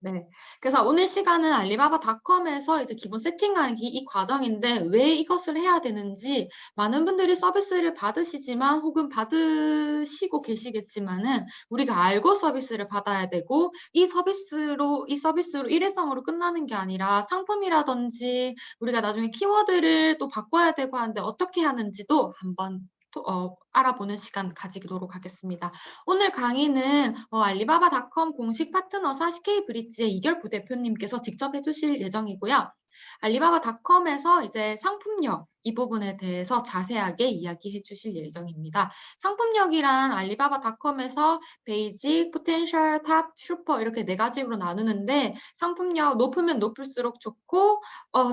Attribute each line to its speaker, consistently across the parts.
Speaker 1: 네. 그래서 오늘 시간은 알리바바닷컴에서 이제 기본 세팅하는 이 과정인데 왜 이것을 해야 되는지 많은 분들이 서비스를 받으시지만 혹은 받으시고 계시겠지만은 우리가 알고 서비스를 받아야 되고 이 서비스로 일회성으로 끝나는 게 아니라 상품이라든지 우리가 나중에 키워드를 또 바꿔야 되고 하는데 어떻게 하는지도 한번 알아보는 시간 가지도록 하겠습니다. 오늘 강의는 알리바바닷컴 공식 파트너사 CK브릿지의 이결 부대표님께서 직접 해주실 예정이고요. 알리바바닷컴에서 이제 상품력 이 부분에 대해서 자세하게 이야기해 주실 예정입니다. 상품력이란 알리바바닷컴에서 베이직, 포텐셜, 탑, 슈퍼 이렇게 네 가지로 나누는데 상품력 높으면 높을수록 좋고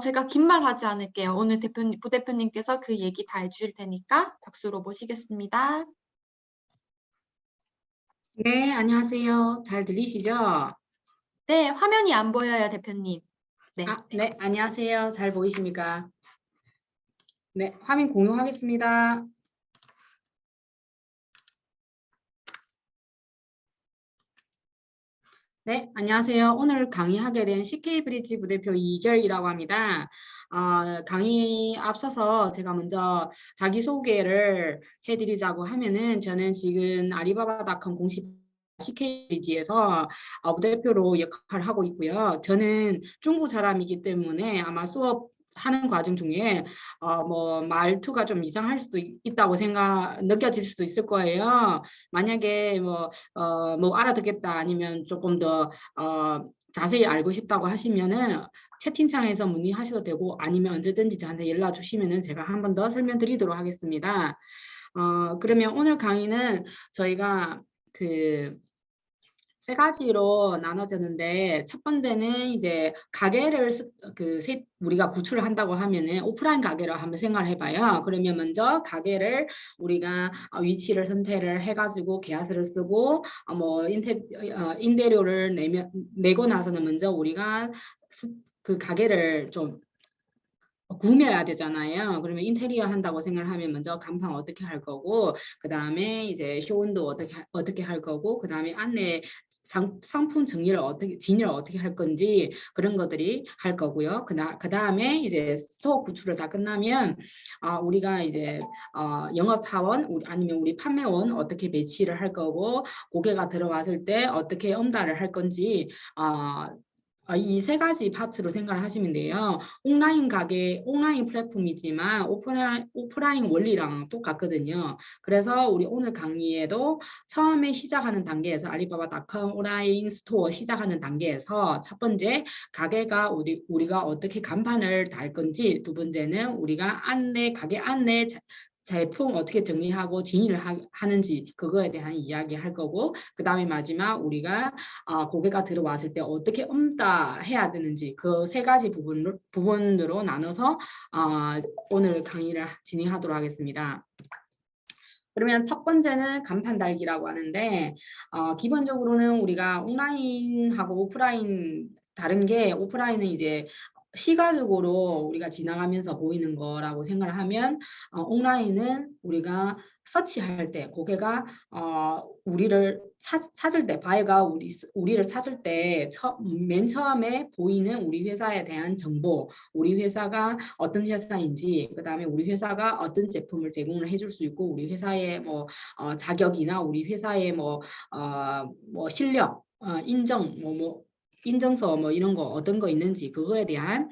Speaker 1: 제가 긴 말 하지 않을게요. 오늘 부대표님께서 그 얘기 다 해주실 테니까 박수로 모시겠습니다.
Speaker 2: 네, 안녕하세요. 잘 들리시죠?
Speaker 1: 네, 화면이 안 보여요, 대표님. 네.
Speaker 2: 네, 안녕하세요. 잘 보이십니까? 네, 화면 공유하겠습니다. 네, 안녕하세요. 오늘 강의하게 된 CK브릿지 부대표 이결이라고 합니다. 강의 앞서서 제가 먼저 자기소개를 해드리자고 하면은 저는 지금 알리바바닷컴 공식 CK브릿지에서 부대표로 역할을 하고 있고요. 저는 중국 사람이기 때문에 아마 수업하는 과정 중에 뭐 말투가 좀 이상할 수도 있다고 느껴질 수도 있을 거예요. 만약에 뭐 알아듣겠다 아니면 조금 더 자세히 알고 싶다고 하시면은 채팅창에서 문의하셔도 되고 아니면 언제든지 저한테 연락 주시면은 제가 한 번 더 설명드리도록 하겠습니다. 그러면 오늘 강의는 저희가 세 가지로 나눠졌는데 첫 번째는 이제 가게를 우리가 구출을 한다고 하면은 오프라인 가게를 한번 생각을 해봐요. 그러면 먼저 가게를 우리가 위치를 선택을 해가지고 계약서를 쓰고 임대료를 내고 나서는 먼저 우리가 그 가게를 좀 구매해야 되잖아요. 그러면 인테리어 한다고 생각을 하면 먼저 간판 어떻게 할 거고, 그 다음에 이제 쇼윈도 어떻게 할 거고, 그 다음에 안내 상품 진열을 어떻게 할 건지 그런 것들이 할 거고요. 그 다음에 이제 스토어 구출을 다 끝나면 우리가 이제 영업사원 아니면 우리 판매원 어떻게 배치를 할 거고, 고객가 들어왔을 때 어떻게 응달을 할 건지 이 세 가지 파트로 생각을 하시면 돼요. 온라인 플랫폼이지만 오프라인 원리랑 똑같거든요. 그래서 우리 오늘 강의에도 처음에 시작하는 단계에서 알리바바닷컴 온라인 스토어 시작하는 단계에서 첫 번째 가게가 우리가 어떻게 간판을 달 건지, 두 번째는 우리가 가게 안내 제품 어떻게 정리하고 진입을 하는지 그거에 대한 이야기 할 거고, 그 다음에 마지막 우리가 고객가 들어왔을 때 어떻게 응답해야 되는지 그 세 가지 부분으로 나눠서 오늘 강의를 진행하도록 하겠습니다. 그러면 첫 번째는 간판 달기라고 하는데 기본적으로는 우리가 온라인하고 오프라인 다른 게, 오프라인은 이제 시각적으로 우리가 지나가면서 보이는 거라고 생각을 하면 온라인은 우리가 서치할 때 고객가 우리를 찾을 때 바이가 우리를 찾을 때 맨 처음에 보이는 우리 회사에 대한 정보, 우리 회사가 어떤 회사인지, 그 다음에 우리 회사가 어떤 제품을 제공을 해줄 수 있고, 우리 회사의 자격이나 우리 회사의 실력, 인정, 인증서 이런 거 어떤 거 있는지 그거에 대한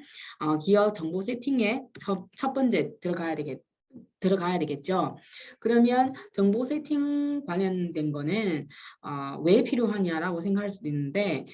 Speaker 2: 기업 정보 세팅에 첫 번째 들어가야 되겠죠. 그러면 정보 세팅 관련된 거는 왜 필요하냐라고 생각할 수도 있는데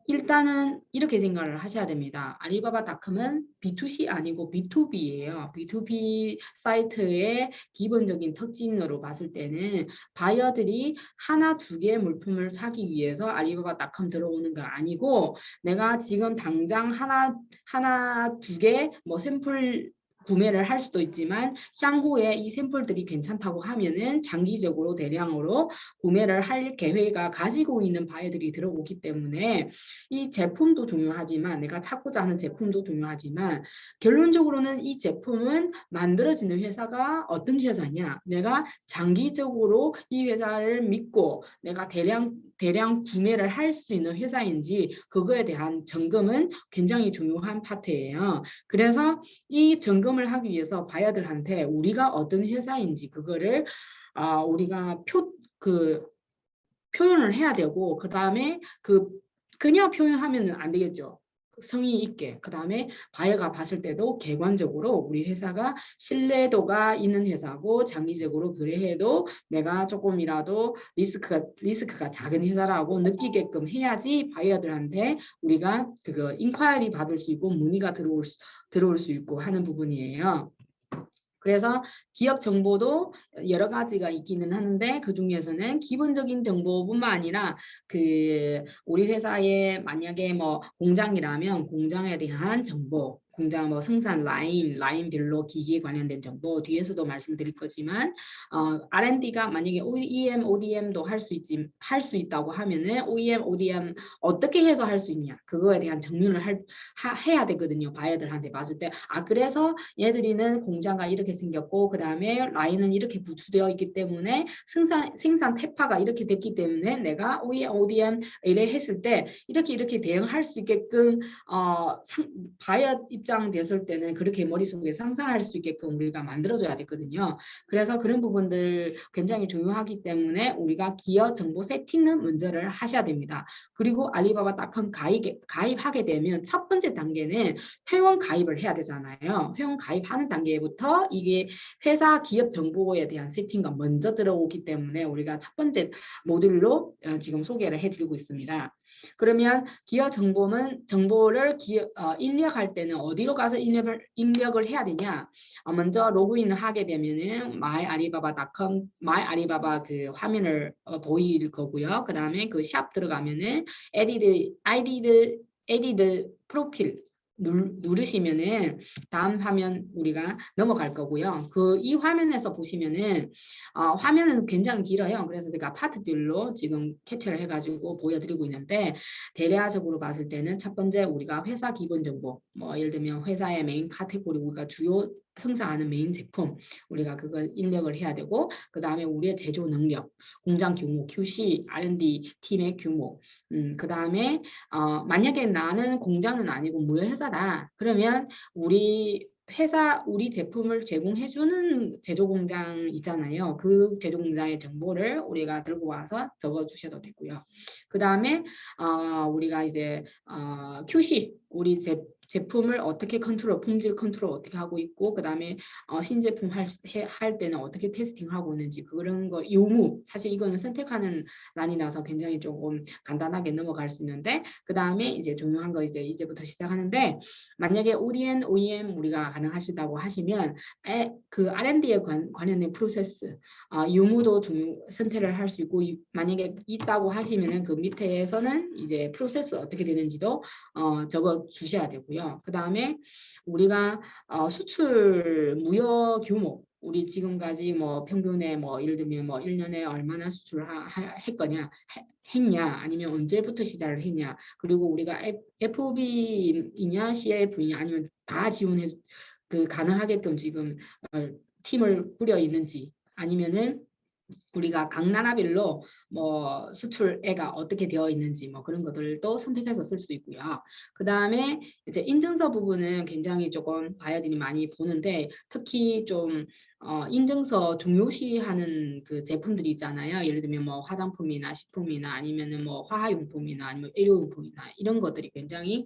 Speaker 2: 일단은 이렇게 생각을 하셔야 됩니다. 알리바바닷컴은 B2C 아니고 B2B예요. B2B 사이트의 기본적인 특징으로 봤을 때는 바이어들이 하나, 두 개의 물품을 사기 위해서 알리바바닷컴 들어오는 거 아니고, 내가 지금 당장 하나, 두 개 샘플 구매를 할 수도 있지만 향후에 이 샘플들이 괜찮다고 하면은 장기적으로 대량으로 구매를 할 계획을 가지고 있는 바이어들이 들어오기 때문에 이 제품도 중요하지만, 내가 찾고자 하는 제품도 중요하지만, 결론적으로는 이 제품은 만들어지는 회사가 어떤 회사냐, 내가 장기적으로 이 회사를 믿고 내가 대량 대량 구매를 할 수 있는 회사인지 그거에 대한 점검은 굉장히 중요한 파트예요. 그래서 이 점검을 하기 위해서 바이어들한테 우리가 어떤 회사인지 그거를 우리가 표현을 해야 되고, 그 다음에 그냥 표현하면 안 되겠죠. 성의 있게. 그 다음에 바이어가 봤을 때도 객관적으로 우리 회사가 신뢰도가 있는 회사고, 장기적으로 그래 해도 내가 조금이라도 리스크가 작은 회사라고 느끼게끔 해야지 바이어들한테 우리가 그거 인콰이리 받을 수 있고 문의가 들어올 수 있고 하는 부분이에요. 그래서 기업 정보도 여러 가지가 있기는 하는데 그 중에서는 기본적인 정보뿐만 아니라 우리 회사에 만약에 뭐 공장이라면 공장에 대한 정보, 공장 뭐 생산 라인별로 기기에 관련된 정보 뒤에서도 말씀드릴 거지만 R&D가 만약에 OEM, ODM도 할 수 있다고 하면은 OEM, ODM 어떻게 해서 할 수 있냐 그거에 대한 정리를 해야 되거든요. 바이어들한테 봤을 때 그래서 얘들이는 공장가 이렇게 생겼고 그 다음에 라인은 이렇게 구축되어 있기 때문에 생산 태파가 이렇게 됐기 때문에 내가 OEM, ODM 이래 했을 때 이렇게 대응할 수 있게끔 바이어 입장 됐을 때는 그렇게 머릿속에 상상할 수 있게끔 우리가 만들어줘야 되거든요. 그래서 그런 부분들 굉장히 중요하기 때문에 우리가 기업 정보 세팅은 먼저를 하셔야 됩니다. 그리고 알리바바닷컴 가입하게 되면 첫 번째 단계는 회원 가입을 해야 되잖아요. 회원 가입하는 단계부터 이게 회사 기업 정보에 대한 세팅가 먼저 들어오기 때문에 우리가 첫 번째 모듈로 지금 소개를 해드리고 있습니다. 그러면 기업 정보를 입력할 때는 어디로 가서 입력을 해야 되냐? 먼저 로그인을 하게 되면은 myalibaba.com, myalibaba 그 화면을 보일 거고요. 그 다음에 그 샵 들어가면은 edit 프로필 누르시면은 다음 화면 우리가 넘어갈 거고요. 이 화면에서 보시면은 화면은 굉장히 길어요. 그래서 제가 파트별로 지금 캡처를 해가지고 보여드리고 있는데 대략적으로 봤을 때는 첫 번째 우리가 회사 기본 정보, 뭐 예를 들면 회사의 메인 카테고리 우리가 주요 생산하는 메인 제품 우리가 그걸 입력을 해야 되고 그 다음에 우리의 제조 능력, 공장 규모, QC, R&D 팀의 규모, 그 다음에 만약에 나는 공장은 아니고 무역회사다. 그러면 우리 제품을 제공해주는 제조공장 있잖아요. 그 제조공장의 정보를 우리가 들고 와서 적어주셔도 되고요. 그 다음에 우리가 이제 QC, 우리 제품을 어떻게 품질 컨트롤 어떻게 하고 있고 그 다음에 신제품 할 때는 어떻게 테스팅하고 있는지 그런 거 유무 사실 이거는 선택하는 란이라서 굉장히 조금 간단하게 넘어갈 수 있는데 그 다음에 이제 중요한 거 이제부터 시작하는데 만약에 ODM 우리가 가능하시다고 하시면 그 R&D에 관련된 프로세스 유무도 선택을 할 수 있고 만약에 있다고 하시면은 그 밑에서는 이제 프로세스 어떻게 되는지도 적어 주셔야 되고요. 그 다음에 우리가 수출 무역 규모 우리 지금까지 뭐 평균에 뭐 예를 들면 뭐 1년에 얼마나 수출을 했냐 아니면 언제부터 시작을 했냐 그리고 우리가 FB이냐 CF이냐 아니면 다 지원해 가능하게끔 지금 팀을 꾸려 있는지 아니면은 우리가 각 나라별로 뭐 수출액가 어떻게 되어 있는지 뭐 그런 것들도 선택해서 쓸 수 있고요. 그 다음에 이제 인증서 부분은 굉장히 조금 바이어들이 많이 보는데 특히 좀 인증서 중요시하는 그 제품들이 있잖아요. 예를 들면 뭐 화장품이나 식품이나 아니면은 뭐 화학용품이나 아니면 의료용품이나 이런 것들이 굉장히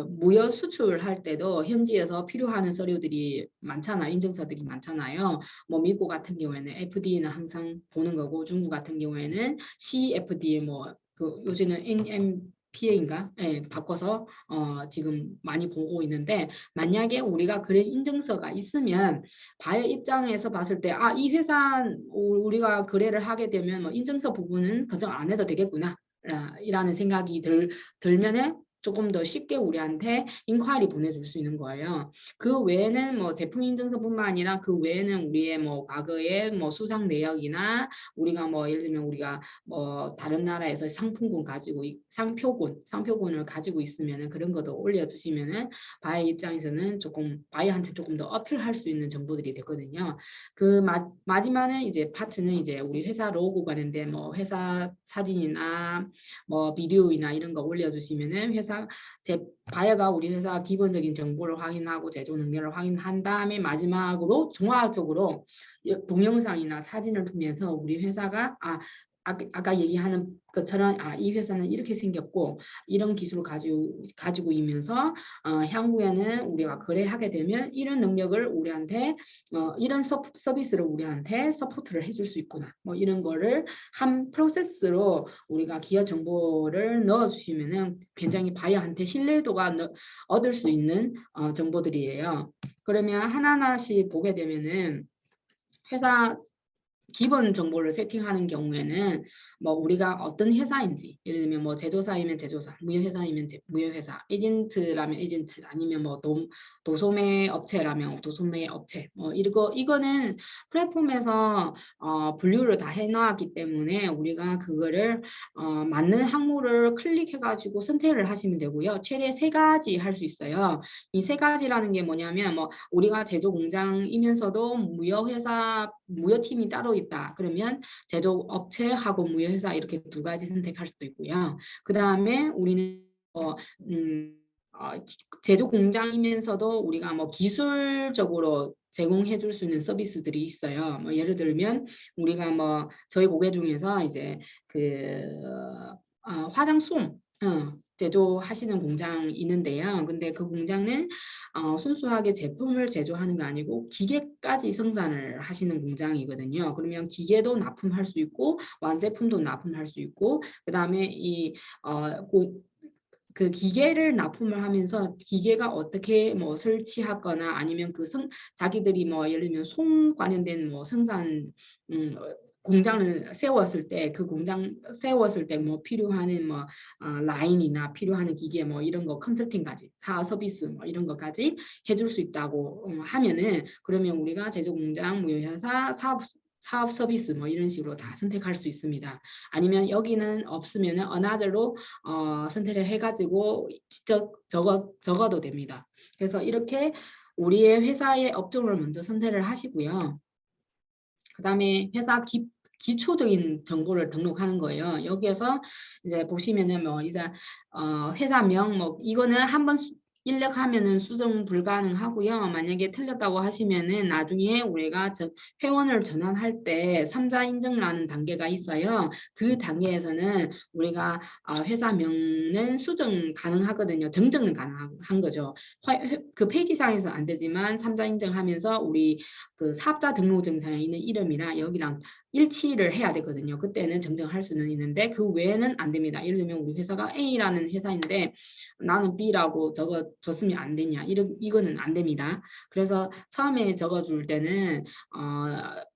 Speaker 2: 무역 수출할 때도 현지에서 필요한 서류들이 많잖아요. 인증서들이 많잖아요. 뭐 미국 같은 경우에는 FDA는 항상 보는 거고 중국 같은 경우에는 CFD 요새는 NMPA인가? 네, 바꿔서 지금 많이 보고 있는데 만약에 우리가 그런 인증서가 있으면 바이어 입장에서 봤을 때 이 회사 우리가 거래를 하게 되면 뭐 인증서 부분은 걱정 안 해도 되겠구나 이라는 생각이 들면은 조금 더 쉽게 우리한테 인콰이리 보내줄 수 있는 거예요. 그 외에는 뭐 제품 인증서뿐만 아니라 그 외에는 우리의 뭐 과거의 뭐 수상 내역이나 우리가 뭐 예를 들면 우리가 뭐 다른 나라에서 상품군 가지고 상표군을 가지고 있으면은 그런 것도 올려주시면은 바이어 입장에서는 조금 바이어한테 조금 더 어필할 수 있는 정보들이 되거든요. 그 마지막은 이제 파트는 이제 우리 회사 로고 관련된 뭐 회사 사진이나 뭐 비디오이나 이런 거 올려주시면은 제 바이어가 우리 회사 기본적인 정보를 확인하고 제조 능력을 확인한 다음에 마지막으로 종합적으로 동영상이나 사진을 통해서 우리 회사가 아까 얘기하는 것처럼 이 회사는 이렇게 생겼고 이런 기술을 가지고 있면서 향후에는 우리가 거래하게 되면 이런 능력을 우리한테 이런 서비스를 우리한테 서포트를 해줄 수 있구나. 뭐 이런 거를 한 프로세스로 우리가 기업 정보를 넣어주시면은 굉장히 바이어한테 신뢰도가 얻을 수 있는 정보들이에요. 그러면 하나하나씩 보게 되면은 회사 기본 정보를 세팅하는 경우에는 뭐 우리가 어떤 회사인지 예를 들면 뭐 제조사이면 제조사, 무역회사이면 무역회사, 에이전트라면 에이전트 아니면 뭐 도소매 업체라면 도소매 업체 뭐 이거는 플랫폼에서 분류를 다 해놓았기 때문에 우리가 그거를 맞는 항목을 클릭해가지고 선택을 하시면 되고요. 최대 3가지 할 수 있어요. 이 3가지라는 게 뭐냐면 뭐 우리가 제조 공장이면서도 무역팀이 따로 있다. 그러면 제조업체하고 무역회사 이렇게 2가지 선택할 수도 있고요. 그 다음에 우리는 제조 공장이면서도 우리가 뭐 기술적으로 제공해 줄 수 있는 서비스들이 있어요. 뭐 예를 들면 우리가 뭐 저희 고객 중에서 이제 화장솜 제조하시는 공장이 있는데요. 근데 그 공장은 순수하게 제품을 제조하는 게 아니고 기계까지 생산을 하시는 공장이거든요. 그러면 기계도 납품할 수 있고 완제품도 납품할 수 있고 그다음에 그 기계를 납품을 하면서 기계가 어떻게 뭐 설치하거나 아니면 자기들이 뭐 예를 들면 송 관련된 뭐 생산 공장을 세웠을 때 그 공장 세웠을 때 뭐 필요한 뭐 라인이나 필요한 기계 뭐 이런 거 컨설팅까지 사업 서비스 뭐 이런 것까지 해줄 수 있다고 하면은 그러면 우리가 제조 공장 무역회사 사업 서비스 뭐 이런 식으로 다 선택할 수 있습니다. 아니면 여기는 없으면은 another로 선택을 해가지고 직접 적어도 됩니다. 그래서 이렇게 우리의 회사의 업종을 먼저 선택을 하시고요. 그 다음에 회사 기초적인 정보를 등록하는 거예요. 여기에서 이제 보시면은 뭐 이제 회사명 뭐 이거는 한번 입력하면은 수정 불가능하고요. 만약에 틀렸다고 하시면은 나중에 우리가 회원을 전환할 때 3자 인증이라는 단계가 있어요. 그 단계에서는 우리가 회사명은 수정 가능하거든요. 정정은 가능한 거죠. 그 페이지상에서 안 되지만 3자 인증하면서 우리 그 사업자 등록증상에 있는 이름이랑 여기랑 일치를 해야 되거든요. 그때는 정정할 수는 있는데 그 외에는 안 됩니다. 예를 들면 우리 회사가 A라는 회사인데 나는 B라고 적어줬으면 안 되냐. 이거는 안 됩니다. 그래서 처음에 적어줄 때는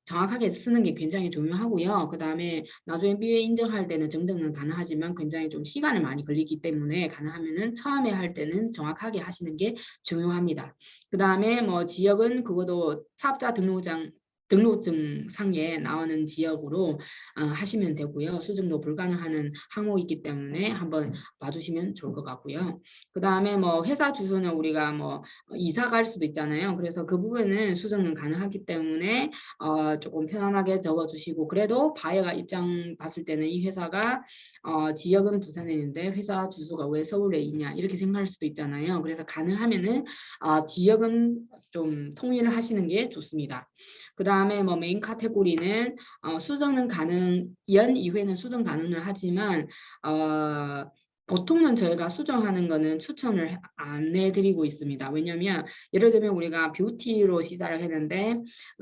Speaker 2: 정확하게 쓰는 게 굉장히 중요하고요. 그 다음에 나중에 BA 인정할 때는 정정은 가능하지만 굉장히 좀 시간을 많이 걸리기 때문에 가능하면은 처음에 할 때는 정확하게 하시는 게 중요합니다. 그 다음에 뭐 지역은 그것도 사업자 등록증 상에 나오는 지역으로 하시면 되고요. 수정도 불가능한 항목이기 때문에 한번 봐주시면 좋을 것 같고요. 그 다음에 뭐 회사 주소는 우리가 뭐 이사 갈 수도 있잖아요. 그래서 그 부분은 수정은 가능하기 때문에 조금 편안하게 적어주시고 그래도 바이어가 입장 봤을 때는 이 회사가 지역은 부산에 있는데 회사 주소가 왜 서울에 있냐 이렇게 생각할 수도 있잖아요. 그래서 가능하면은 지역은 좀 통일을 하시는 게 좋습니다. 그 다음에 뭐 메인 카테고리는 수정은 연 이후에는 수정 가능을 하지만 보통은 저희가 수정하는 거는 추천을 안 해드리고 있습니다. 왜냐하면 예를 들면 우리가 뷰티로 시작을 했는데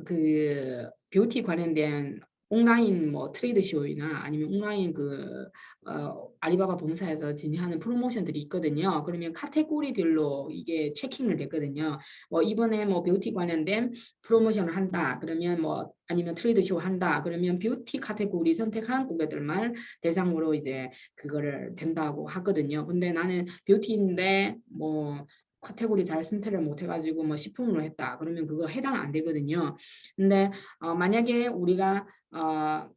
Speaker 2: 그 뷰티 관련된 온라인 뭐 트레이드 쇼이나 아니면 온라인 알리바바 본사에서 진행하는 프로모션들이 있거든요. 그러면 카테고리별로 이게 체킹을 됐거든요. 뭐 이번에 뭐 뷰티 관련된 프로모션을 한다. 그러면 뭐 아니면 트레이드 쇼 한다. 그러면 뷰티 카테고리 선택한 고객들만 대상으로 이제 그거를 된다고 하거든요. 근데 나는 뷰티인데 뭐 카테고리 잘 선택을 못 해가지고 뭐 식품으로 했다. 그러면 그거 해당 안 되거든요. 근데 만약에 우리가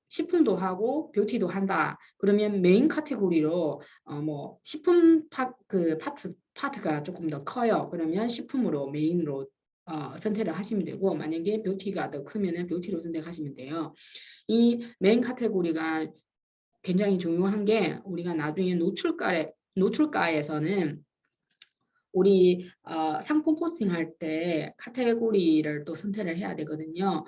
Speaker 2: 식품도 하고 뷰티도 한다. 그러면 메인 카테고리로 뭐 식품 파트가 조금 더 커요. 그러면 식품으로 메인으로 선택을 하시면 되고, 만약에 뷰티가 더 크면은 뷰티로 선택하시면 돼요. 이 메인 카테고리가 굉장히 중요한 게 우리가 나중에 노출가에서는 우리 상품 포스팅할 때 카테고리를 또 선택을 해야 되거든요.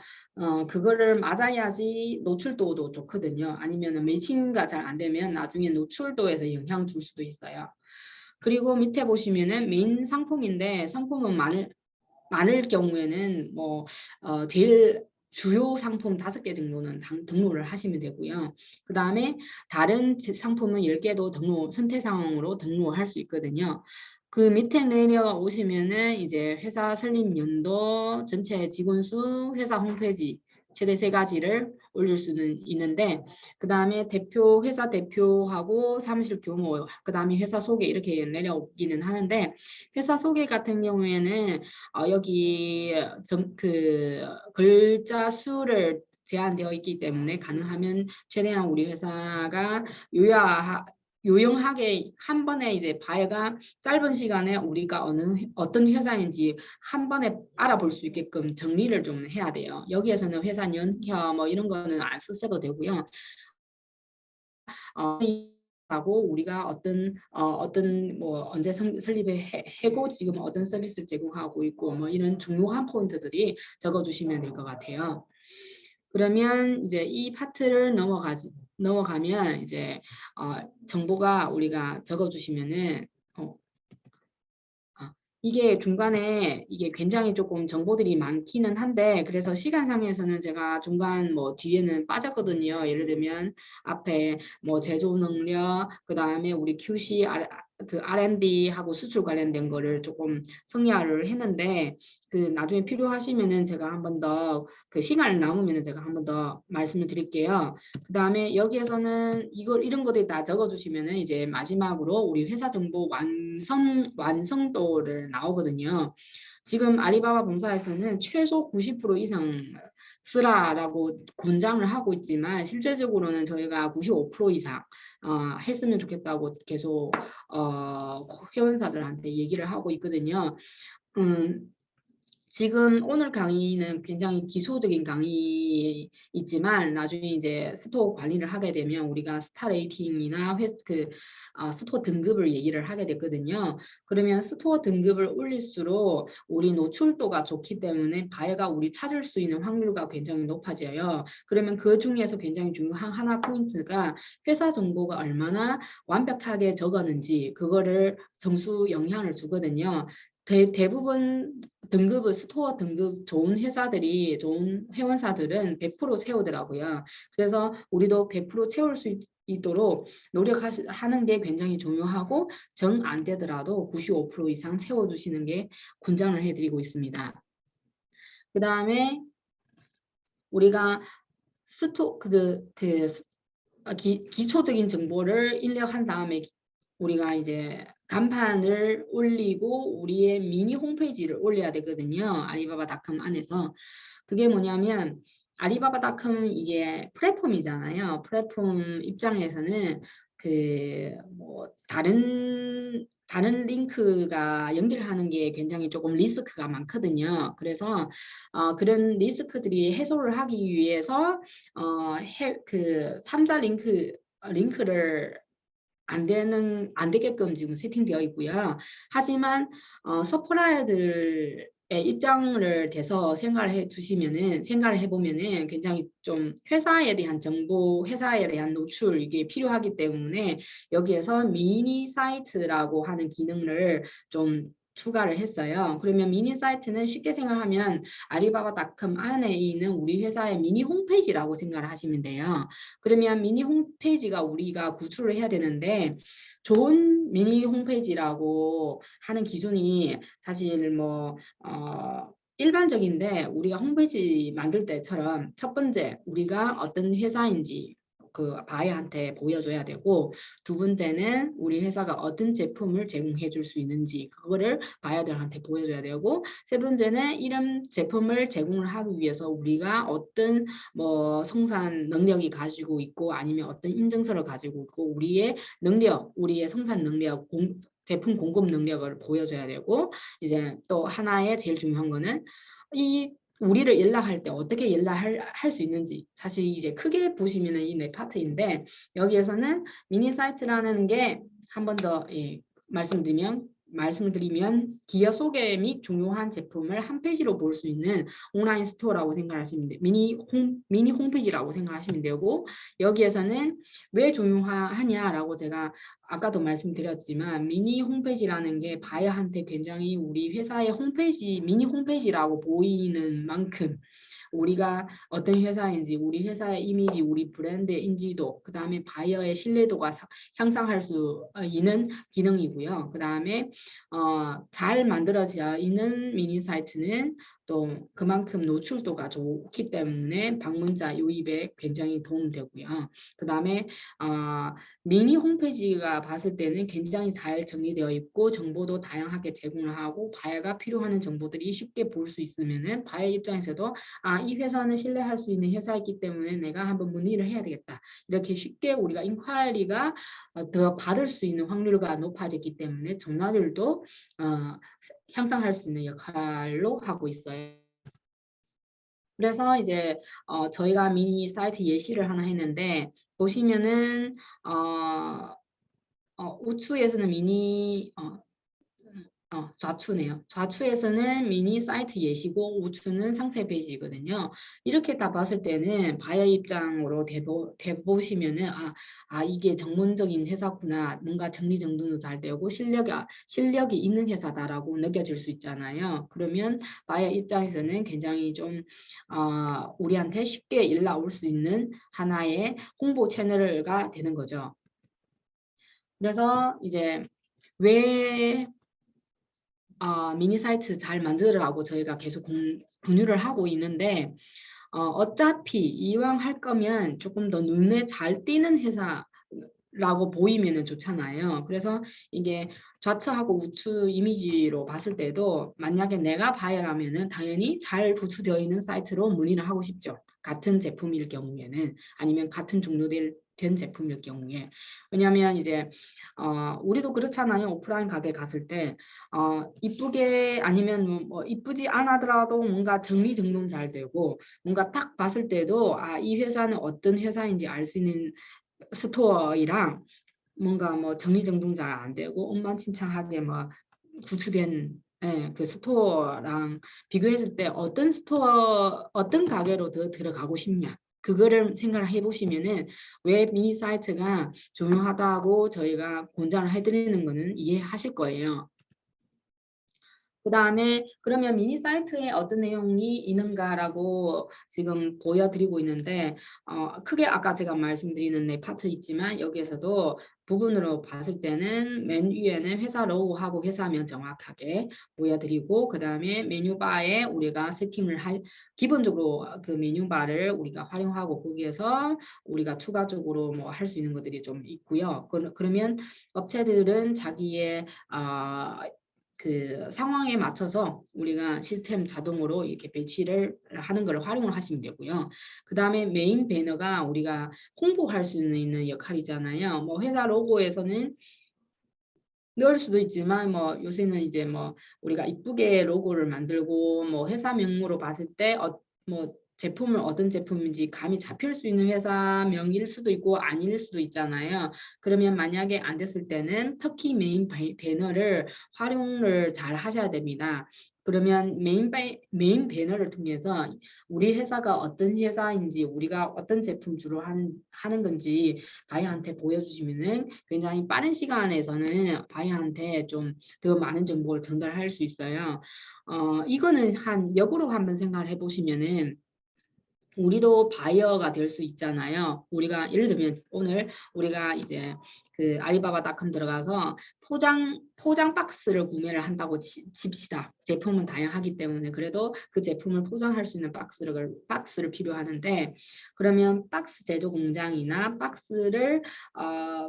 Speaker 2: 그거를 맞아야지 노출도도 좋거든요. 아니면 매칭가 잘 안 되면 나중에 노출도에서 영향 줄 수도 있어요. 그리고 밑에 보시면은 메인 상품인데 상품은 많을 경우에는 뭐 제일 주요 상품 5개 정도는 등록을 하시면 되고요. 그 다음에 다른 상품은 10개도 선택 사항으로 등록할 수 있거든요. 그 밑에 내려오시면은 이제 회사 설립 연도, 전체 직원 수, 회사 홈페이지 최대 3가지를 올릴 수는 있는데, 그 다음에 회사 대표하고 사무실 규모, 그 다음에 회사 소개 이렇게 내려오기는 하는데, 회사 소개 같은 경우에는 여기 글자 수를 제한되어 있기 때문에 가능하면 최대한 우리 회사가 요용하게 한 번에 이제 파일가 짧은 시간에 우리가 어떤 회사인지 한 번에 알아볼 수 있게끔 정리를 좀 해야 돼요. 여기에서는 회사 연휴 뭐 이런 거는 안 쓰셔도 되고요. 하고 우리가 어떤 뭐 언제 설립을 해고 지금 어떤 서비스를 제공하고 있고 뭐 이런 중요한 포인트들이 적어주시면 될 것 같아요. 그러면 이제 이 파트를 넘어가면 이제 정보가 우리가 적어주시면은 이게 중간에 이게 굉장히 조금 정보들이 많기는 한데, 그래서 시간상에서는 제가 중간 뭐 뒤에는 빠졌거든요. 예를 들면 앞에 뭐 제조 능력, 그 다음에 우리 QC, R&D하고 수출 관련된 거를 조금 성리화를 했는데, 그 나중에 필요하시면은 제가 한 번 더 그 시간을 남으면은 제가 한 번 더 말씀을 드릴게요. 그 다음에 여기에서는 이런 것들 다 적어주시면은 이제 마지막으로 우리 회사 정보 완성도를 나오거든요. 지금 알리바바 본사에서는 최소 90% 이상 쓰라라고 권장을 하고 있지만 실제적으로는 저희가 95% 이상 했으면 좋겠다고 계속 회원사들한테 얘기를 하고 있거든요. 지금 오늘 강의는 굉장히 기초적인 강의이지만 나중에 이제 스토어 관리를 하게 되면 우리가 스타 레이팅이나 스토어 등급을 얘기를 하게 됐거든요. 그러면 스토어 등급을 올릴수록 우리 노출도가 좋기 때문에 바이어가 우리 찾을 수 있는 확률가 굉장히 높아져요. 그러면 그 중에서 굉장히 중요한 하나 포인트가 회사 정보가 얼마나 완벽하게 적었는지 그거를 점수 영향을 주거든요. 대부분 스토어 등급 좋은 회사들이, 좋은 회원사들은 100% 채우더라고요. 그래서 우리도 100% 채울 수 있도록 노력하는 게 굉장히 중요하고, 정 안 되더라도 95% 이상 채워주시는 게 권장을 해드리고 있습니다. 그 다음에 우리가 기초적인 정보를 입력한 다음에 우리가 이제 간판을 올리고 우리의 미니 홈페이지를 올려야 되거든요. 알리바바닷컴 안에서. 그게 뭐냐면 알리바바닷컴 이게 플랫폼이잖아요. 플랫폼 입장에서는 뭐 다른 링크가 연결하는 게 굉장히 조금 리스크가 많거든요. 그래서 그런 리스크들이 해소를 하기 위해서 3자 링크를 안 되게끔 지금 세팅되어 있고요. 하지만 서플라이어들의 입장을 대서 생각을 해보면은 굉장히 좀 회사에 대한 정보, 회사에 대한 노출 이게 필요하기 때문에 여기에서 미니 사이트라고 하는 기능을 좀 추가를 했어요. 그러면 미니 사이트는 쉽게 생각하면 알리바바닷컴 안에 있는 우리 회사의 미니 홈페이지라고 생각을 하시면 돼요. 그러면 미니 홈페이지가 우리가 구출을 해야 되는데 좋은 미니 홈페이지라고 하는 기준이 사실 일반적인데 우리가 홈페이지 만들 때처럼 첫 번째 우리가 어떤 회사인지 그 바이어한테 보여줘야 되고 두 번째는 우리 회사가 어떤 제품을 제공해 줄 수 있는지 그거를 바이어들한테 보여줘야 되고 세 번째는 이런 제품을 제공을 하기 위해서 우리가 어떤 생산 능력이 가지고 있고 아니면 어떤 인증서를 가지고 있고 우리의 능력, 우리의 생산 능력, 제품 공급 능력을 보여줘야 되고 이제 또 하나의 제일 중요한 거는 이 우리를 연락할 때 어떻게 연락할 수 있는지 사실 이제 크게 보시면은 이 네 파트인데 여기에서는 미니 사이트라는 게 한 번 더 말씀드리면 기업 소개 및 중요한 제품을 한 페이지로 볼 수 있는 온라인 스토어라고 생각하시면 돼요. 미니 홈페이지라고 생각하시면 되고 여기에서는 왜 중요하냐라고 제가 아까도 말씀드렸지만 미니 홈페이지라는 게 바이어한테 굉장히 우리 회사의 홈페이지, 미니 홈페이지라고 보이는 만큼 우리가 어떤 회사인지, 우리 회사의 이미지, 우리 브랜드의 인지도, 그 다음에 바이어의 신뢰도가 향상할 수 있는 기능이고요. 그 다음에 잘 만들어져 있는 미니 사이트는 또 그만큼 노출도가 좋기 때문에 방문자 유입에 굉장히 도움되고요. 그 다음에 미니 홈페이지가 봤을 때는 굉장히 잘 정리되어 있고 정보도 다양하게 제공을 하고 바이어가 필요한 정보들이 쉽게 볼 수 있으면은 바이어 입장에서도 이 회사는 신뢰할 수 있는 회사이기 때문에 내가 한번 문의를 해야 되겠다. 이렇게 쉽게 우리가 인콰이리가 더 받을 수 있는 확률가 높아졌기 때문에 전화율도 향상할 수 있는 역할로 하고 있어요. 그래서 이제 저희가 미니 사이트 예시를 하나 했는데 보시면은 우측에서는 좌추네요. 좌추에서는 미니 사이트 예시고 우측은 상세 페이지거든요. 이렇게 다 봤을 때는 바이어 입장으로 대보시면은 이게 전문적인 회사구나. 뭔가 정리정돈도 잘 되고 실력이 있는 회사다라고 느껴질 수 있잖아요. 그러면 바이어 입장에서는 굉장히 좀 우리한테 쉽게 연락 올 수 있는 하나의 홍보 채널가 되는 거죠. 그래서 이제 왜 미니 사이트 잘 만들으라고 저희가 계속 권유를 하고 있는데 어차피 이왕 할 거면 조금 더 눈에 잘 띄는 회사라고 보이면 좋잖아요. 그래서 이게 좌측하고 우측 이미지로 봤을 때도 만약에 내가 바이어라면은 당연히 잘 구축되어 있는 사이트로 문의를 하고 싶죠. 같은 제품일 경우에는 아니면 같은 종류된 제품일 경우에 왜냐하면 이제 우리도 그렇잖아요. 오프라인 가게 갔을 때 이쁘게 아니면 뭐 이쁘지 않아더라도 뭔가 정리정돈 잘 되고 뭔가 딱 봤을 때도 이 회사는 어떤 회사인지 알 수 있는 스토어이랑 뭔가 뭐 정리정돈 잘 안 되고 엉망진창하게 뭐 구축된 그 스토어랑 비교했을 때 어떤 가게로 더 들어가고 싶냐 그거를 생각을 해보시면은 왜 미니 사이트가 중요하다고 저희가 권장을 해드리는 거는 이해하실 거예요. 그 다음에 그러면 미니 사이트에 어떤 내용이 있는가라고 지금 보여드리고 있는데 크게 아까 제가 말씀드리는 네 파트 있지만 여기에서도 부분으로 봤을 때는 맨 위에는 회사 로고하고 회사명 정확하게 보여드리고 그 다음에 메뉴바에 우리가 기본적으로 그 메뉴바를 우리가 활용하고 거기에서 우리가 추가적으로 뭐 할 수 있는 것들이 좀 있고요. 그러면 업체들은 자기의 그 상황에 맞춰서 우리가 시스템 자동으로 이렇게 배치를 하는 걸 활용을 하시면 되고요. 그 다음에 메인 배너가 우리가 홍보할 수 있는 역할이잖아요. 뭐 회사 로고에서는 넣을 수도 있지만 뭐 요새는 이제 뭐 우리가 이쁘게 로고를 만들고 뭐 회사 명으로 봤을 때 뭐 제품을 어떤 제품인지 감이 잡힐 수 있는 회사명일 수도 있고 아닐 수도 있잖아요. 그러면 만약에 안 됐을 때는 특히 메인 배너를 활용을 잘 하셔야 됩니다. 그러면 메인 배너를 통해서 우리 회사가 어떤 회사인지 우리가 어떤 제품 주로 하는 건지 바이어한테 보여주시면은 굉장히 빠른 시간에서는 바이어한테 좀 더 많은 정보를 전달할 수 있어요. 이거는 한 역으로 한번 생각을 해보시면은 우리도 바이어가 될 수 있잖아요. 우리가 예를 들면 오늘 우리가 이제 그 알리바바닷컴 들어가서 포장 박스를 구매를 한다고 칩시다. 제품은 다양하기 때문에 그래도 그 제품을 포장할 수 있는 박스를 필요하는데 그러면 박스 제조 공장이나 박스를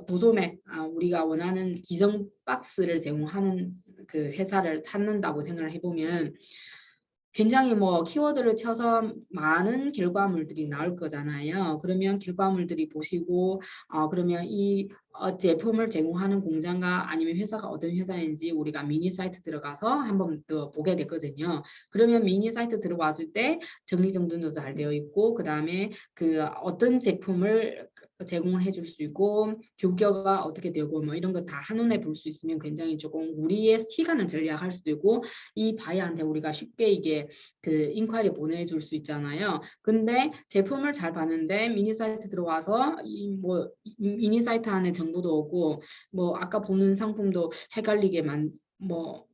Speaker 2: 도소매 우리가 원하는 기성 박스를 제공하는 그 회사를 찾는다고 생각을 해보면 굉장히 뭐 키워드를 쳐서 많은 결과물들이 나올 거잖아요. 그러면 결과물들이 보시고 그러면 이 제품을 제공하는 공장과 아니면 회사가 어떤 회사인지 우리가 미니 사이트 들어가서 한번 더 보게 되거든요. 그러면 미니 사이트 들어왔을 때 정리정돈도 잘 되어 있고 그 다음에 그 어떤 제품을 제공을 해줄 수 있고 규격가 어떻게 되고 뭐 이런 거 다 한눈에 볼 수 있으면 굉장히 조금 우리의 시간을 절약할 수도 있고 이 바이어한테 우리가 쉽게 이게 그 인콰이리 보내줄 수 있잖아요. 근데 제품을 잘 봤는데 미니 사이트 들어와서 이 미니 사이트 안에 정보도 없고 뭐 아까 보는 상품도 헷갈리게만 뭐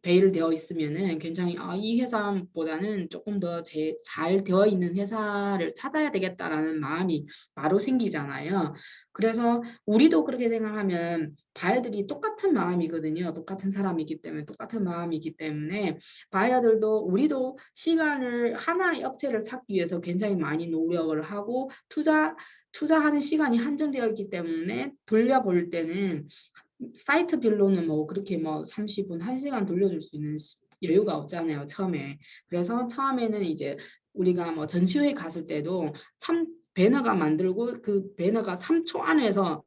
Speaker 2: 베일되어 있으면은 굉장히 이 회사보다는 조금 더 잘 되어 있는 회사를 찾아야 되겠다라는 마음이 바로 생기잖아요. 그래서 우리도 그렇게 생각하면 바이어들이 똑같은 마음이거든요. 똑같은 사람이기 때문에 똑같은 마음이기 때문에 바이어들도 우리도 시간을 하나의 업체를 찾기 위해서 굉장히 많이 노력을 하고 투자하는 시간이 한정되어 있기 때문에 돌려볼 때는 사이트별로는 뭐 그렇게 뭐 30분, 1시간 돌려줄 수 있는 여유가 없잖아요, 처음에. 그래서 처음에는 이제 우리가 뭐 전시회 갔을 때도 참 배너가 만들고 그 배너가 3초 안에서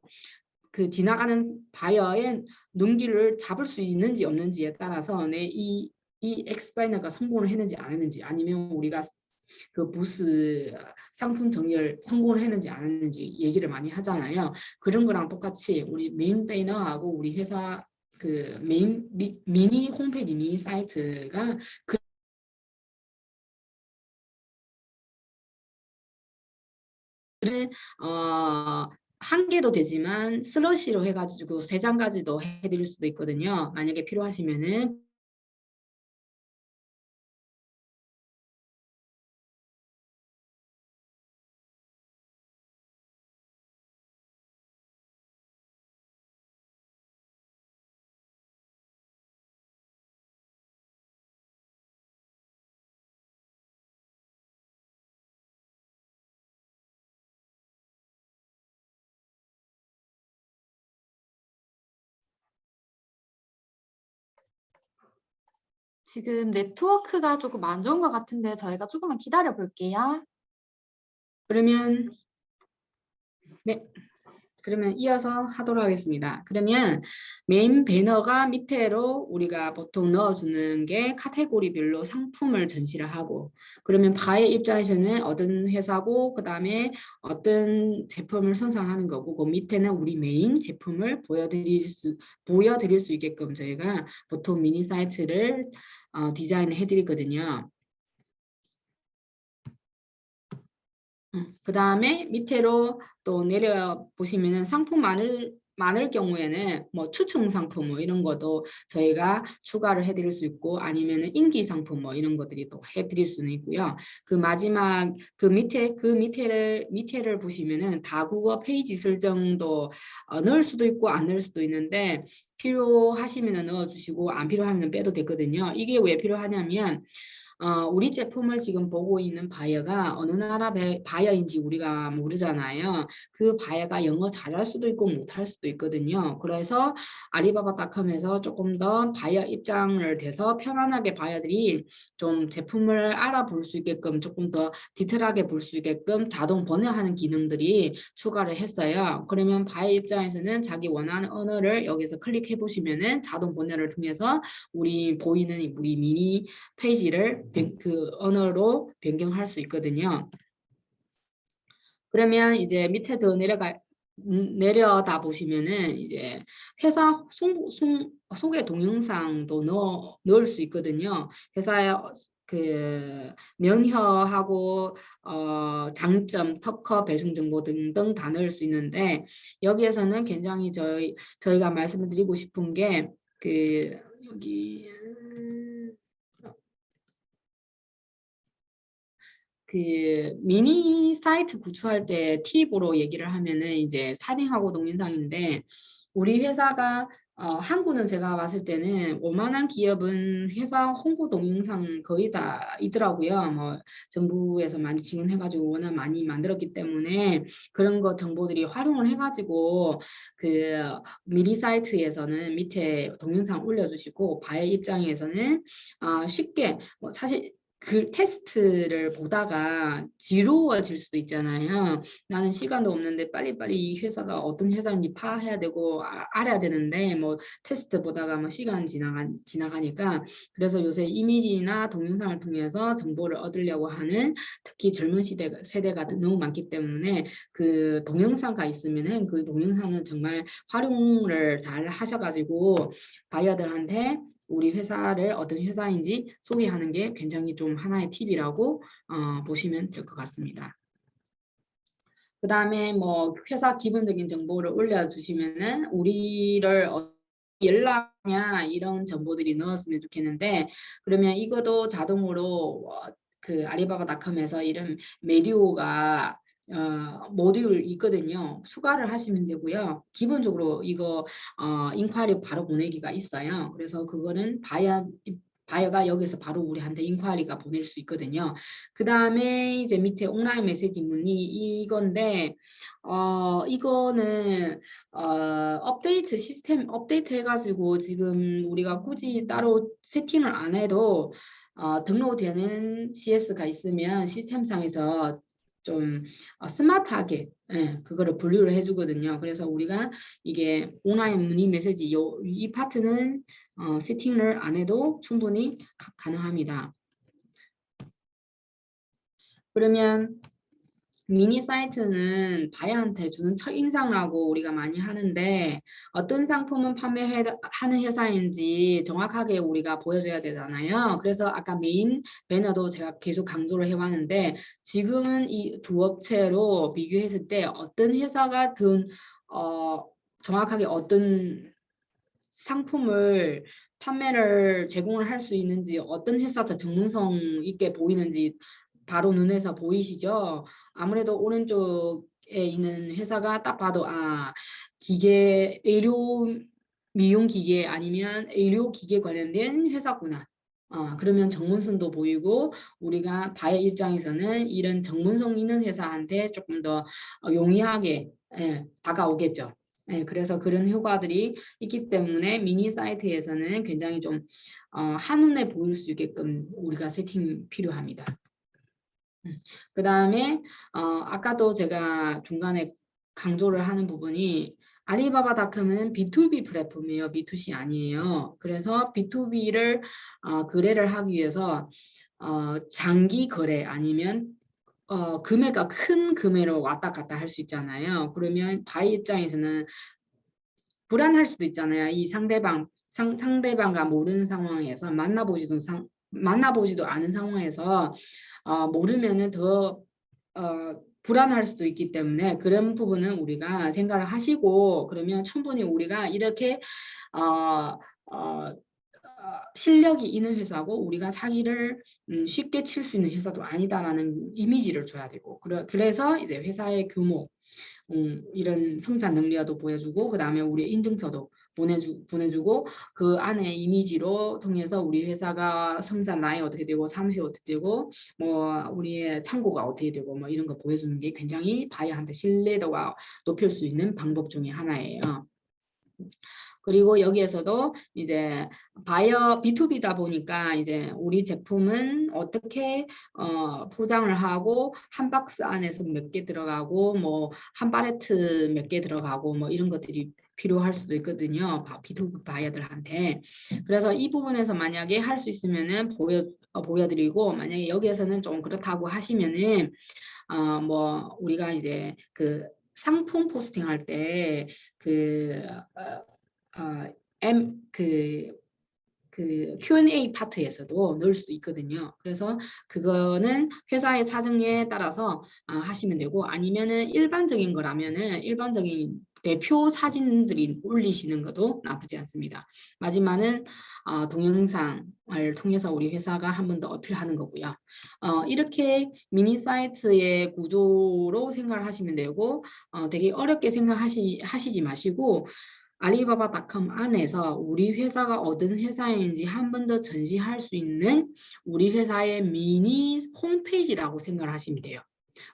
Speaker 2: 그 지나가는 바이어의 눈길을 잡을 수 있는지 없는지에 따라서 이 엑스바이너가 성공을 했는지 안 했는지 아니면 우리가 그 부스 상품 정리를 성공을 했는지 안 했는지 얘기를 많이 하잖아요. 그런 거랑 똑같이 우리 메인 배너하고 우리 회사 그 미니 홈페이지 미니 사이트가 한 개도 되지만 슬러시로 해가지고 3장까지도 해드릴 수도 있거든요. 만약에 필요하시면은
Speaker 1: 지금 네트워크가 조금 안 좋은 것 같은데 저희가 조금만 기다려 볼게요.
Speaker 2: 그러면 네. 그러면 이어서 하도록 하겠습니다. 그러면 메인 배너가 밑으로 우리가 보통 넣어주는 게 카테고리별로 상품을 전시를 하고 그러면 바의 입장에서는 어떤 회사고 그 다음에 어떤 제품을 선상하는 거고 그 밑에는 우리 메인 제품을 보여드릴 수 있게끔 저희가 보통 미니 사이트를 디자인을 해드리거든요. 그 다음에 밑으로 또 내려 보시면은 상품 많을 경우에는 뭐 추천 상품 뭐 이런 것도 저희가 추가를 해드릴 수 있고 아니면은 인기 상품 뭐 이런 것들이 또 해드릴 수는 있고요. 그 마지막 그 밑에를 보시면은 다국어 페이지 설정도 넣을 수도 있고 안 넣을 수도 있는데 필요하시면은 넣어주시고 안 필요하면 빼도 되거든요. 이게 왜 필요하냐면 우리 제품을 지금 보고 있는 바이어가 어느 나라 바이어인지 우리가 모르잖아요. 그 바이어가 영어 잘할 수도 있고 못할 수도 있거든요. 그래서 알리바바닷컴에서 조금 더 바이어 입장을 대서 편안하게 바이어들이 좀 제품을 알아볼 수 있게끔 조금 더 디테일하게 볼 수 있게끔 자동 번역하는 기능들이 추가를 했어요. 그러면 바이어 입장에서는 자기 원하는 언어를 여기서 클릭해 보시면은 자동 번역을 통해서 우리 보이는 우리 미니 페이지를 그 언어로 변경할 수 있거든요. 그러면 이제 밑에 더 내려다 보시면은 이제 회사 소개 동영상도 넣을 수 있거든요. 회사의 그 면허하고 장점, 특허, 배송 정보 등등 다 넣을 수 있는데 여기에서는 굉장히 저희가 말씀드리고 싶은 게 그 여기 그 미니 사이트 구축할 때 팁으로 얘기를 하면은 이제 사진하고 동영상인데 우리 회사가 한국은 제가 봤을 때는 오만한 기업은 회사 홍보 동영상 거의 다 있더라고요. 뭐 정부에서 많이 지원해가지고 워낙 많이 만들었기 때문에 그런 거 정보들이 활용을 해가지고 그 미니 사이트에서는 밑에 동영상 올려주시고 바의 입장에서는 쉽게 뭐 사실 그 테스트를 보다가 지루해질 수도 있잖아요. 나는 시간도 없는데 빨리빨리 이 회사가 어떤 회사인지 파악해야 되고 알아야 되는데 뭐 테스트 보다가 뭐 시간 지나가니까 그래서 요새 이미지나 동영상을 통해서 정보를 얻으려고 하는 특히 젊은 세대가 너무 많기 때문에 그 동영상가 있으면은 그 동영상은 정말 활용을 잘 하셔가지고 바이어들한테 우리 회사를 어떤 회사인지 소개하는 게 굉장히 좀 하나의 팁이라고 보시면 될 것 같습니다. 그 다음에 뭐 회사 기본적인 정보를 올려주시면은 우리를 연락냐 이런 정보들이 넣었으면 좋겠는데 그러면 이것도 자동으로 그 알리바바닷컴에서 이런 메디오가 모듈 있거든요. 추가를 하시면 되고요. 기본적으로 이거 인콰리 바로 보내기가 있어요. 그래서 그거는 바이어가 여기서 바로 우리한테 인콰리가 보낼 수 있거든요. 그 다음에 이제 밑에 온라인 메시지 문의 이건데 이거는 업데이트 시스템 업데이트 해가지고 지금 우리가 굳이 따로 세팅을 안 해도 등록되는 CS가 있으면 시스템상에서 좀 스마트하게 그거를 분류를 해주거든요. 그래서 우리가 이게 온라인 문의 메시지 이 파트는 세팅을 안 해도 충분히 가능합니다. 그러면 미니 사이트는 바이어한테 주는 첫인상이라고 우리가 많이 하는데 어떤 상품은 판매하는 회사인지 정확하게 우리가 보여줘야 되잖아요. 그래서 아까 메인 배너도 제가 계속 강조를 해왔는데 지금은 이 두 업체로 비교했을 때 어떤 회사가 더 정확하게 어떤 상품을 판매를 제공을 할 수 있는지 어떤 회사가 전문성 있게 보이는지 바로 눈에서 보이시죠? 아무래도 오른쪽에 있는 회사가 딱 봐도 기계 의료 미용 기계 아니면 의료 기계 관련된 회사구나. 그러면 전문성도 보이고 우리가 바이어 입장에서는 이런 전문성 있는 회사한테 조금 더 용이하게 다가오겠죠. 그래서 그런 효과들이 있기 때문에 미니 사이트에서는 굉장히 좀 한눈에 보일 수 있게끔 우리가 세팅 필요합니다. 그 다음에 아까도 제가 중간에 강조를 하는 부분이 알리바바닷컴은 B2B 플랫폼이에요. B2C 아니에요. 그래서 B2B를 거래를 하기 위해서 장기 거래 아니면 금액가 큰 금액으로 왔다 갔다 할 수 있잖아요. 그러면 바이 입장에서는 불안할 수도 있잖아요. 이 상대방과 모르는 상황에서 만나보지도 않은 상황에서 모르면은 더 불안할 수도 있기 때문에 그런 부분은 우리가 생각을 하시고 그러면 충분히 우리가 이렇게 실력이 있는 회사고 우리가 사기를 쉽게 칠 수 있는 회사도 아니다라는 이미지를 줘야 되고 그래서 이제 회사의 규모 이런 생산 능력도 보여주고 그 다음에 우리 인증서도 보내주고 그 안에 이미지로 통해서 우리 회사가 생산 라인 어떻게 되고 사무실 어떻게 되고 뭐 우리의 창고가 어떻게 되고 뭐 이런 거 보여주는 게 굉장히 바이어한테 신뢰도가 높일 수 있는 방법 중에 하나예요. 그리고 여기에서도 이제 바이어 B2B다 보니까 이제 우리 제품은 어떻게 포장을 하고 한 박스 안에서 몇 개 들어가고 뭐 한 팔레트 몇 개 들어가고 뭐 이런 것들이 필요할 수도 있거든요. B2B 바이어들한테. 그래서 이 부분에서 만약에 할 수 있으면은 보여드리고 만약에 여기에서는 좀 그렇다고 하시면은 뭐 우리가 이제 그 상품 포스팅 할 때 그 Q&A 파트에서도 넣을 수도 있거든요. 그래서 그거는 회사의 사정에 따라서 하시면 되고, 아니면은 일반적인 거라면은 일반적인 대표 사진들이 올리시는 것도 나쁘지 않습니다. 마지막은 동영상을 통해서 우리 회사가 한 번 더 어필하는 거고요. 이렇게 미니 사이트의 구조로 생각을 하시면 되고, 되게 어렵게 생각하시지 마시고, 알리바바닷컴 안에서 우리 회사가 어떤 회사인지 한 번 더 전시할 수 있는 우리 회사의 미니 홈페이지라고 생각을 하시면 돼요.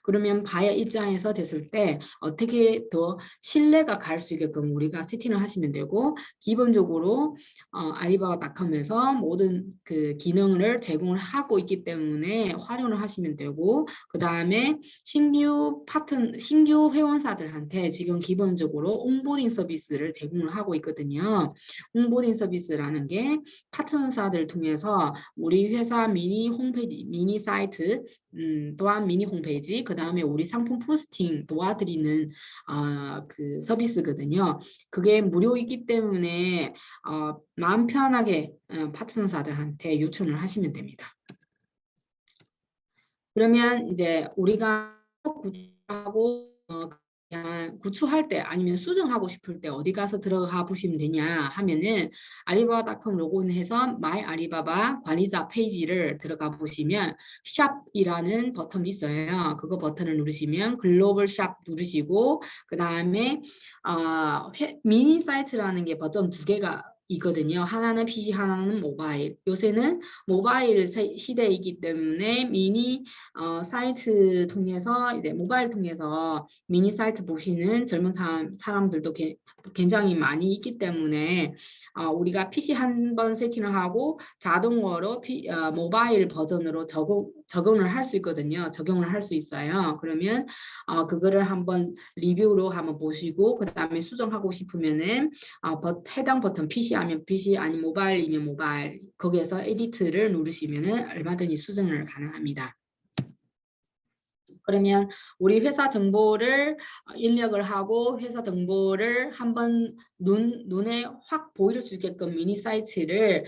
Speaker 2: 그러면 바이어 입장에서 됐을 때 어떻게 더 신뢰가 갈 수 있게끔 우리가 세팅을 하시면 되고, 기본적으로 알리바바닷컴에서 모든 그 기능을 제공을 하고 있기 때문에 활용을 하시면 되고, 그 다음에 신규 회원사들한테 지금 기본적으로 온보딩 서비스를 제공을 하고 있거든요. 온보딩 서비스라는 게 파트너사들 통해서 우리 회사 미니 홈페이지, 미니 사이트, 또한 미니 홈페이지, 그 다음에 우리 상품 포스팅 도와드리는 그 서비스거든요. 그게 무료이기 때문에 마음 편하게 파트너사들한테 요청을 하시면 됩니다. 그러면 이제 우리가 구축하고 구축할 때 아니면 수정하고 싶을 때 어디 가서 들어가 보시면 되냐 하면은 알리바바닷컴 로그인해서 마이 알리바바 관리자 페이지를 들어가 보시면 샵이라는 버튼이 있어요. 그거 버튼을 누르시면 글로벌 샵 누르시고, 그 다음에 미니 사이트라는 게 버튼 2개가 있거든요. 하나는 PC, 하나는 모바일. 요새는 모바일 시대이기 때문에 미니 사이트 통해서, 이제 모바일 통해서 미니 사이트 보시는 젊은 사람들도 굉장히 많이 있기 때문에 우리가 PC 한 번 세팅을 하고 자동으로 모바일 버전으로 적용을 할 수 있거든요. 적용을 할 수 있어요. 그러면 그거를 한번 리뷰로 한번 보시고, 그 다음에 수정하고 싶으면은 해당 버튼 PC 하면 PC, 아니면 모바일이면 모바일, 거기에서 에디트를 누르시면은 얼마든지 수정을 가능합니다. 그러면 우리 회사 정보를 입력을 하고 회사 정보를 한번 눈에 확 보일 수 있게끔 미니 사이트를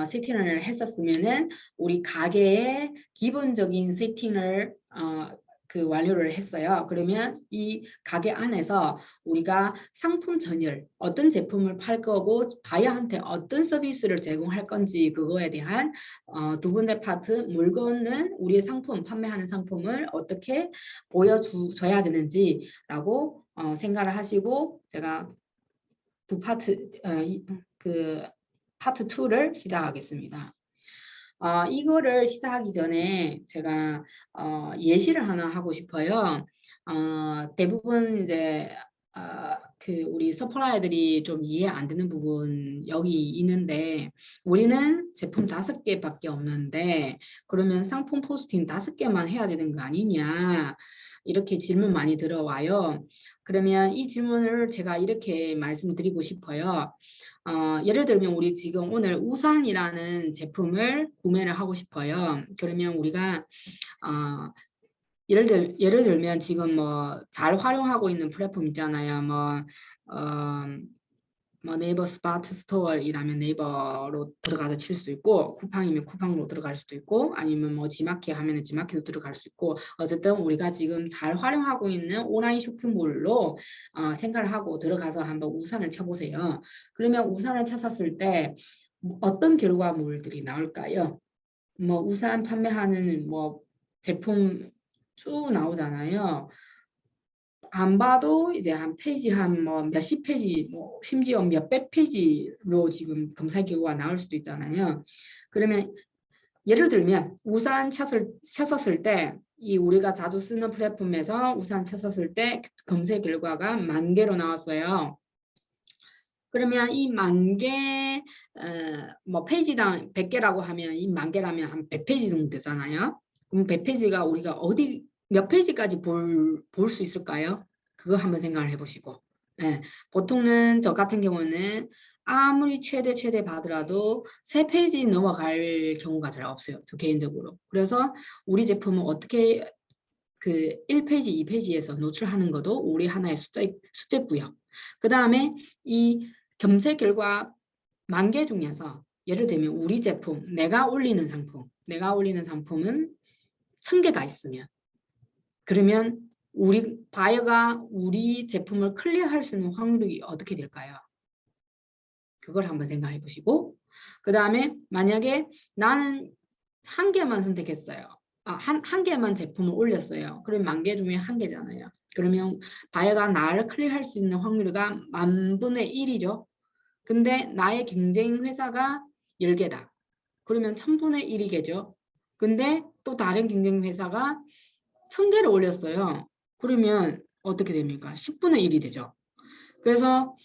Speaker 2: 세팅을 했었으면은 우리 가게의 기본적인 세팅을 완료를 했어요. 그러면 이 가게 안에서 우리가 상품 전열, 어떤 제품을 팔 거고 바이어한테 어떤 서비스를 제공할 건지, 그거에 대한 2번째 파트, 물건은 우리의 상품, 판매하는 상품을 어떻게 보여줘야 되는지라고 생각을 하시고, 제가 파트 2를 시작하겠습니다. 이거를 시작하기 전에 제가 예시를 하나 하고 싶어요. 대부분 이제 우리 서플라이어들이 좀 이해 안 되는 부분 여기 있는데, 우리는 제품 5개밖에 없는데 그러면 상품 포스팅 5개만 해야 되는 거 아니냐, 이렇게 질문 많이 들어와요. 그러면 이 질문을 제가 이렇게 말씀드리고 싶어요. 예를 들면 우리 지금 오늘 우산이라는 제품을 구매를 하고 싶어요. 그러면 우리가 예를 들면 지금 뭐 잘 활용하고 있는 플랫폼 있잖아요. 뭐 네이버 스마트 스토어이라면 네이버로 들어가서 칠 수도 있고, 쿠팡이면 쿠팡으로 들어갈 수도 있고, 아니면 뭐 지마켓 하면은 지마켓으로 들어갈 수 있고, 어쨌든 우리가 지금 잘 활용하고 있는 온라인 쇼핑몰로 생각을 하고 들어가서 한번 우산을 쳐보세요. 그러면 우산을 찾았을 때 어떤 결과물들이 나올까요? 뭐 우산 판매하는 뭐 제품 쭉 나오잖아요. 안 봐도 이제 한 페이지 한 뭐 몇십 페이지, 뭐 심지어 몇백 페이지로 지금 검사 결과가 나올 수도 있잖아요. 그러면 예를 들면 우산 쳤었을 때, 이 우리가 자주 쓰는 플랫폼에서 우산 쳤었을 때 검색 결과가 10,000개로 나왔어요. 그러면 이 10,000개, 뭐 페이지당 100개라고 하면 이 10,000개라면 한 100페이지 정도 되잖아요. 그럼 100페이지가 우리가 몇 페이지까지 볼 수 있을까요? 그거 한번 생각을 해보시고. 네, 보통은 저 같은 경우는 아무리 최대 봐더라도 3페이지 넘어갈 경우가 잘 없어요. 저 개인적으로. 그래서 우리 제품은 어떻게 그 1페이지, 2페이지에서 노출하는 것도 우리 하나의 숙제고요. 그 다음에 이 검색 결과 10,000개 중에서 예를 들면 우리 제품, 내가 올리는 상품은 1,000개가 있으면 그러면 우리 바이어가 우리 제품을 클릭할 수 있는 확률이 어떻게 될까요? 그걸 한번 생각해 보시고 그 다음에 만약에 나는 1개만 선택했어요. 한 개만 제품을 올렸어요. 그럼 10,000개 중에 1개잖아요. 그러면 바이어가 나를 클릭할 수 있는 확률가 10,000분의 1이죠. 근데 나의 경쟁 회사가 10개다. 그러면 1000분의 1이겠죠. 근데 또 다른 경쟁 회사가 1000개를 올렸어요. 그러면 어떻게 됩니까? 10분의 1이 되죠. 그래서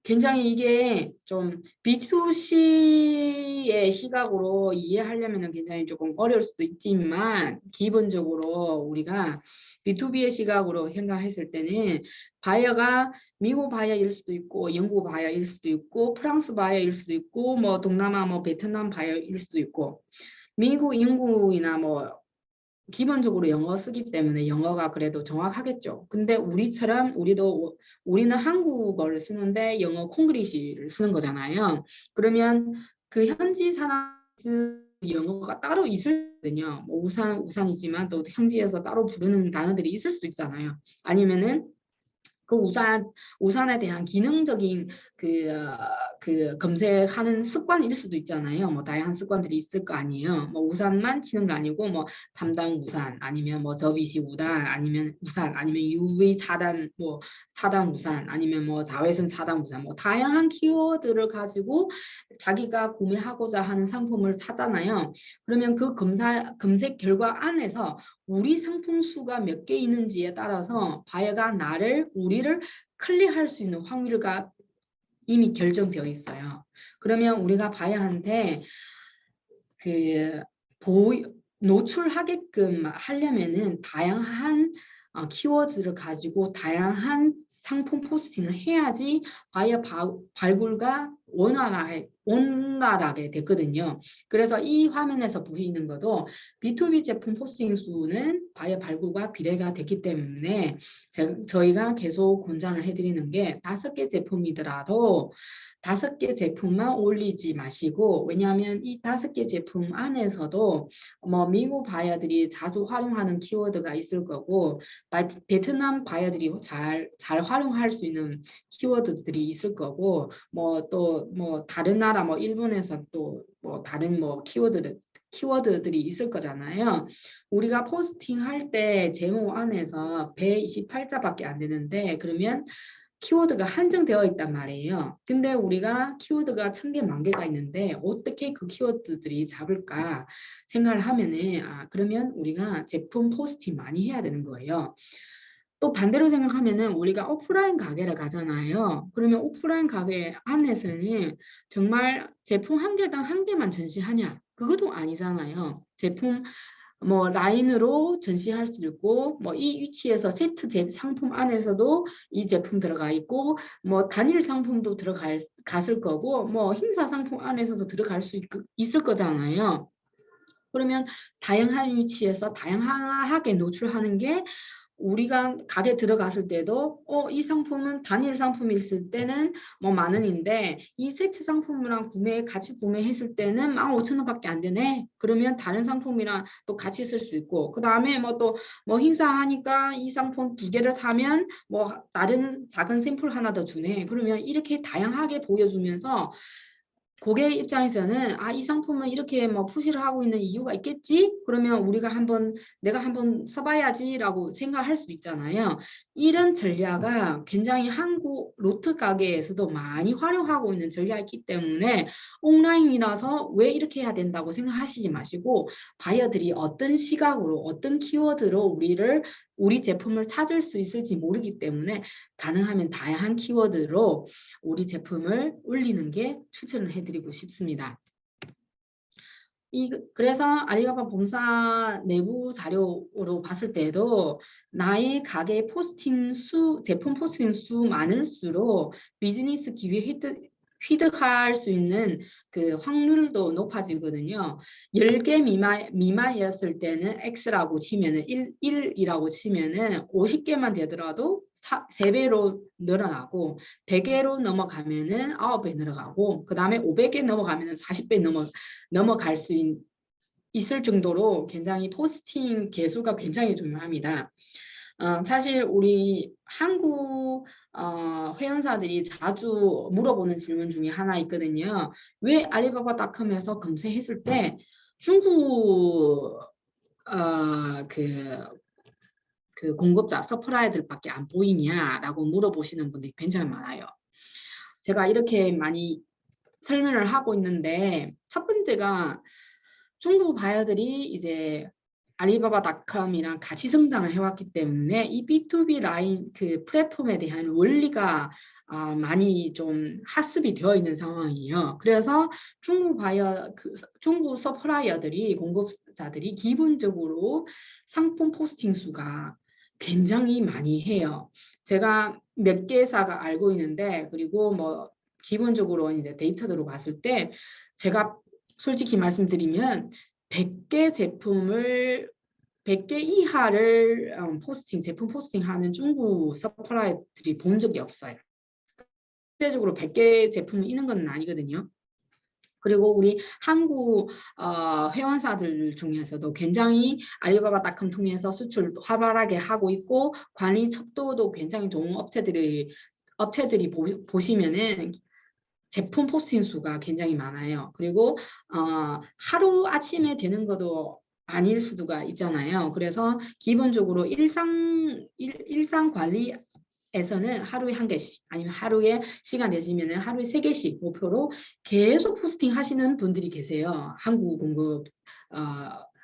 Speaker 2: 굉장히 이게 좀 B2C의 시각으로 이해하려면 굉장히 조금 어려울 수도 있지만 기본적으로 우리가 B2B의 시각으로 생각했을 때는 바이어가 미국 바이어일 수도 있고 영국 바이어일 수도 있고 프랑스 바이어일 수도 있고 뭐 동남아 뭐 베트남 바이어일 수도 있고 미국, 영국이나 뭐 기본적으로 영어 쓰기 때문에 영어가 그래도 정확하겠죠. 근데 우리는 한국어를 쓰는데 영어 콩글리시를 쓰는 거잖아요. 그러면 그 현지 사람 영어가 따로 있거든요. 뭐 우산이지만 또 현지에서 따로 부르는 단어들이 있을 수도 있잖아요. 아니면은 그 우산에 대한 기능적인 그 검색하는 습관일 수도 있잖아요. 뭐 다양한 습관들이 있을 거 아니에요. 뭐 우산만 치는 거 아니고 뭐 담당 우산 아니면 뭐 접이식 우산 아니면 UV 차단 뭐 차단 우산 아니면 뭐 자외선 차단 우산 뭐 다양한 키워드를 가지고 자기가 구매하고자 하는 상품을 사잖아요. 그러면 그 검색 결과 안에서 우리 상품 수가 몇 개 있는지에 따라서 바이어가 우리를 클릭할 수 있는 확률가 이미 결정되어 있어요. 그러면 우리가 바이어한테 그 노출하게끔 하려면은 다양한 키워드를 가지고 다양한 상품 포스팅을 해야지 바이어 발굴가 원활하게 됐거든요. 그래서 이 화면에서 보이는 것도 B2B 제품 포스팅 수는 바이어 발굴과 비례가 됐기 때문에 저희가 계속 권장을 해드리는 게 5개 제품이더라도 5개 제품만 올리지 마시고 왜냐하면 이 5개 제품 안에서도 뭐 미국 바이어들이 자주 활용하는 키워드가 있을 거고 베트남 바이어들이 잘 활용할 수 있는 키워드들이 있을 거고 뭐 또 뭐 다른 나라 뭐 일본에서 또 뭐 다른 뭐 키워드들이 있을 거잖아요. 우리가 포스팅 할 때 제목 안에서 128자밖에 안 되는데 그러면 키워드가 한정되어 있단 말이에요. 근데 우리가 키워드가 1,000개, 10,000개가 있는데 어떻게 그 키워드들이 잡을까 생각을 하면은 그러면 우리가 제품 포스팅 많이 해야 되는 거예요. 또 반대로 생각하면은 우리가 오프라인 가게를 가잖아요. 그러면 오프라인 가게 안에서는 정말 제품 한 개당 1개만 전시하냐? 그것도 아니잖아요. 제품 뭐 라인으로 전시할 수도 있고 뭐 이 위치에서 세트 상품 안에서도 이 제품 들어가 있고 뭐 단일 상품도 갔을 거고 뭐 행사 상품 안에서도 들어갈 수 있을 거잖아요. 그러면 다양한 위치에서 다양하게 노출하는 게 우리가 가게 들어갔을 때도 이 상품은 단일 상품일 때는 뭐 10,000원인데 이 세트 상품이랑 같이 구매했을 때는 15,000원밖에 안 되네. 그러면 다른 상품이랑 또 같이 쓸 수 있고 그 다음에 뭐 또 뭐 행사하니까 이 상품 2개를 사면 뭐 다른 작은 샘플 하나 더 주네. 그러면 이렇게 다양하게 보여주면서 고객 입장에서는 이 상품은 이렇게 뭐 푸시를 하고 있는 이유가 있겠지? 그러면 내가 한번 써봐야지라고 생각할 수도 있잖아요. 이런 전략은 굉장히 한국 로트 가게에서도 많이 활용하고 있는 전략이기 때문에 온라인이라서 왜 이렇게 해야 된다고 생각하시지 마시고 바이어들이 어떤 시각으로 어떤 키워드로 우리 제품을 찾을 수 있을지 모르기 때문에 가능하면 다양한 키워드로 우리 제품을 올리는 게 추천을 해드리고 싶습니다. 그래서 알리바바 본사 내부 자료로 봤을 때도 나의 가게 제품 포스팅 수 많을수록 비즈니스 기회 휘득할 수 있는 그 확률도 높아지거든요. 10개 미만이었을 때는 X라고 치면은 1이라고 치면은 50개만 되더라도 3배로 늘어나고 100개로 넘어가면은 9배 늘어가고 그 다음에 500개 넘어가면은 40배 넘어갈 수 있을 정도로 굉장히 포스팅 개수가 굉장히 중요합니다. 사실 우리 한국 회원사들이 자주 물어보는 질문 중에 하나 있거든요. 왜 알리바바닷컴에서 검색했을 때 중국 그 공급자 서프라이들밖에 안 보이냐라고 물어보시는 분들이 굉장히 많아요. 제가 이렇게 많이 설명을 하고 있는데 첫 번째가 중국 바이어들이 이제 알리바바닷컴이랑 같이 성장을 해왔기 때문에 이 B2B 라인 그 플랫폼에 대한 원리가 많이 좀 학습이 되어 있는 상황이에요. 그래서 중국 중국 서플라이어들이 공급자들이 기본적으로 상품 포스팅 수가 굉장히 많이 해요. 제가 몇 개사가 알고 있는데 그리고 뭐 기본적으로 이제 데이터들로 봤을 때 제가 솔직히 말씀드리면 100개 제품을 100개 이하를 제품 포스팅하는 중국 서플라이들이 본 적이 없어요. 실제적으로 100개 제품이 있는 건 아니거든요. 그리고 우리 한국 회원사들 중에서도 굉장히 알리바바닷컴 통해서 수출 활발하게 하고 있고 관리 척도도 굉장히 좋은 업체들이 보시면은 제품 포스팅 수가 굉장히 많아요. 그리고 하루 아침에 되는 것도 아닐 수가 있잖아요. 그래서 기본적으로 일상 관리에서는 하루에 1개씩 아니면 하루에 시간 되시면은 하루에 3개씩 목표로 계속 포스팅 하시는 분들이 계세요.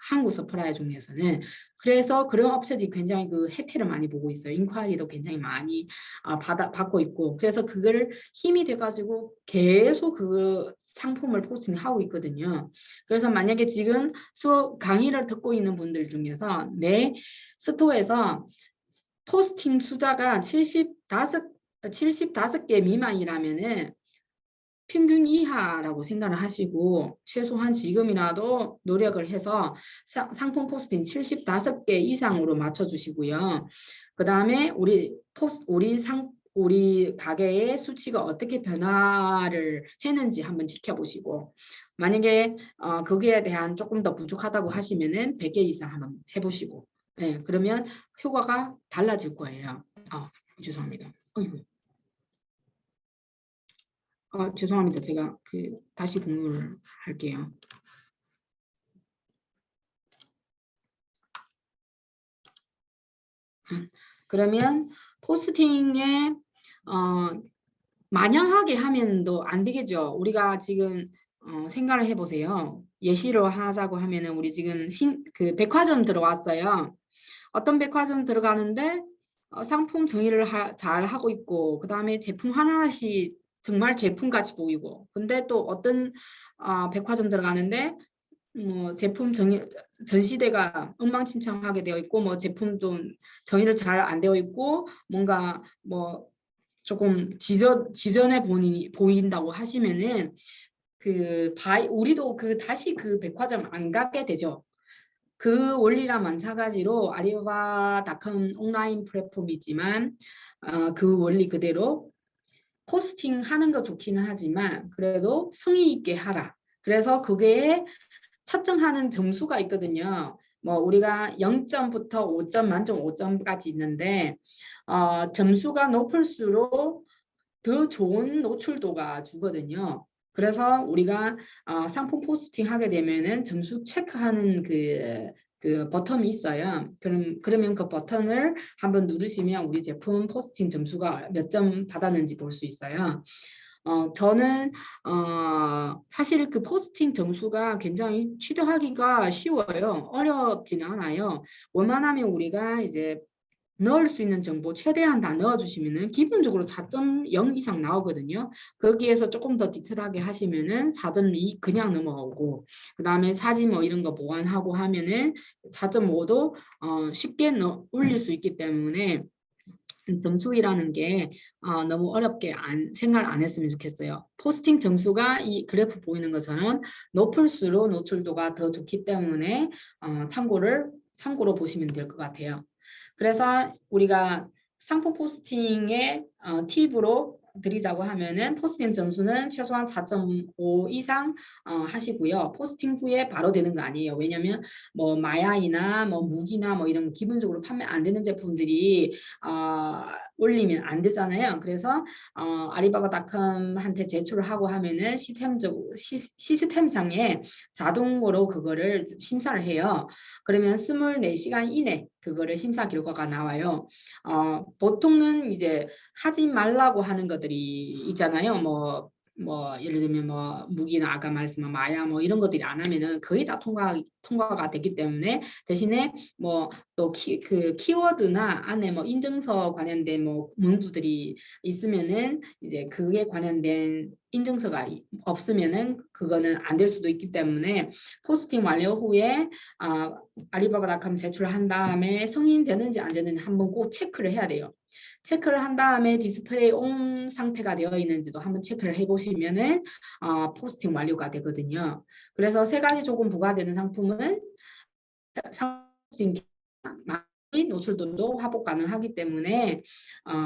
Speaker 2: 한국 서플라이 중에서는. 그래서 그런 업체들이 굉장히 그 혜택을 많이 보고 있어요. 인콰이리도 굉장히 많이 받고 있고. 그래서 그거를 힘이 돼가지고 계속 그 상품을 포스팅하고 있거든요. 그래서 만약에 지금 수업 강의를 듣고 있는 분들 중에서 내 스토어에서 포스팅 숫자가 75개 미만이라면은 평균 이하라고 생각을 하시고 최소한 지금이라도 노력을 해서 상품 포스팅 75개 이상으로 맞춰주시고요. 그 다음에 우리 가게의 수치가 어떻게 변화를 했는지 한번 지켜보시고 만약에 거기에 대한 조금 더 부족하다고 하시면은 100개 이상 한번 해보시고 네, 그러면 효과가 달라질 거예요. 죄송합니다. 어이구. 죄송합니다. 제가 다시 공유를 할게요. 그러면 포스팅에 마냥하게 하면도 안 되겠죠. 우리가 지금 생각을 해보세요. 예시로 하자고 하면은 우리 지금 그 백화점 들어왔어요. 어떤 백화점 들어가는데 상품 정의를 잘 하고 있고 그 다음에 제품 하나씩 정말 제품같이 보이고 근데 또 어떤 백화점 들어가는데 뭐 제품 전시대가 엉망진창하게 되어 있고 뭐 제품도 정의를 잘 안 되어 있고 뭔가 뭐 조금 지저분해 보인다고 하시면은 우리도 다시 그 백화점 안 가게 되죠. 그 원리랑 마찬가지로 알리바바닷컴 온라인 플랫폼이지만 그 원리 그대로 포스팅 하는 거 좋기는 하지만 그래도 성의 있게 하라. 그래서 그게 채점하는 점수가 있거든요. 뭐 우리가 0점부터 5점, 만점 5점까지 있는데 점수가 높을수록 더 좋은 노출도가 주거든요. 그래서 우리가 상품 포스팅 하게 되면은 점수 체크하는 그 버튼이 있어요. 그러면 그 버튼을 한번 누르시면 우리 제품 포스팅 점수가 몇 점 받았는지 볼 수 있어요. 저는 사실 그 포스팅 점수가 굉장히 취득하기가 쉬워요. 어렵지는 않아요. 웬만하면 우리가 이제 넣을 수 있는 정보 최대한 다 넣어주시면은 기본적으로 4.0 이상 나오거든요. 거기에서 조금 더 디테일하게 하시면은 4.2 그냥 넘어오고 그 다음에 사진 뭐 이런 거 보완하고 하면은 4.5도 쉽게 올릴 수 있기 때문에 점수이라는 게 너무 어렵게 생각 안 했으면 좋겠어요. 포스팅 점수가 이 그래프 보이는 것처럼 높을수록 노출도가 더 좋기 때문에 참고로 보시면 될 것 같아요. 그래서 우리가 상품 포스팅의 팁으로 드리자고 하면은 포스팅 점수는 최소한 4.5 이상 하시고요. 포스팅 후에 바로 되는 거 아니에요. 왜냐면 뭐 마야이나 뭐 무기나 뭐 이런 기본적으로 판매 안 되는 제품들이 올리면 안 되잖아요. 그래서 알리바바닷컴한테 제출을 하고 하면은 시스템상에 자동으로 그거를 심사를 해요. 그러면 24시간 이내 그거를 심사 결과가 나와요. 보통은 이제 하지 말라고 하는 것들이 있잖아요. 뭐 예를 들면 뭐 무기나 아까 말씀한 마야 뭐 이런 것들이 안 하면은 거의 다 통과가 되기 때문에 대신에 뭐 또 그 키워드나 안에 뭐 인증서 관련된 뭐 문구들이 있으면은 이제 그에 관련된 인증서가 없으면은 그거는 안 될 수도 있기 때문에 포스팅 완료 후에 알리바바닷컴 제출한 다음에 승인 되는지 안 되는지 한번 꼭 체크를 해야 돼요. 체크를 한 다음에 디스플레이 온 상태가 되어 있는지도 한번 체크를 해보시면은 포스팅 완료가 되거든요. 그래서 세 가지 조금 부과되는 상품은 많이 노출도도 화복 가능하기 때문에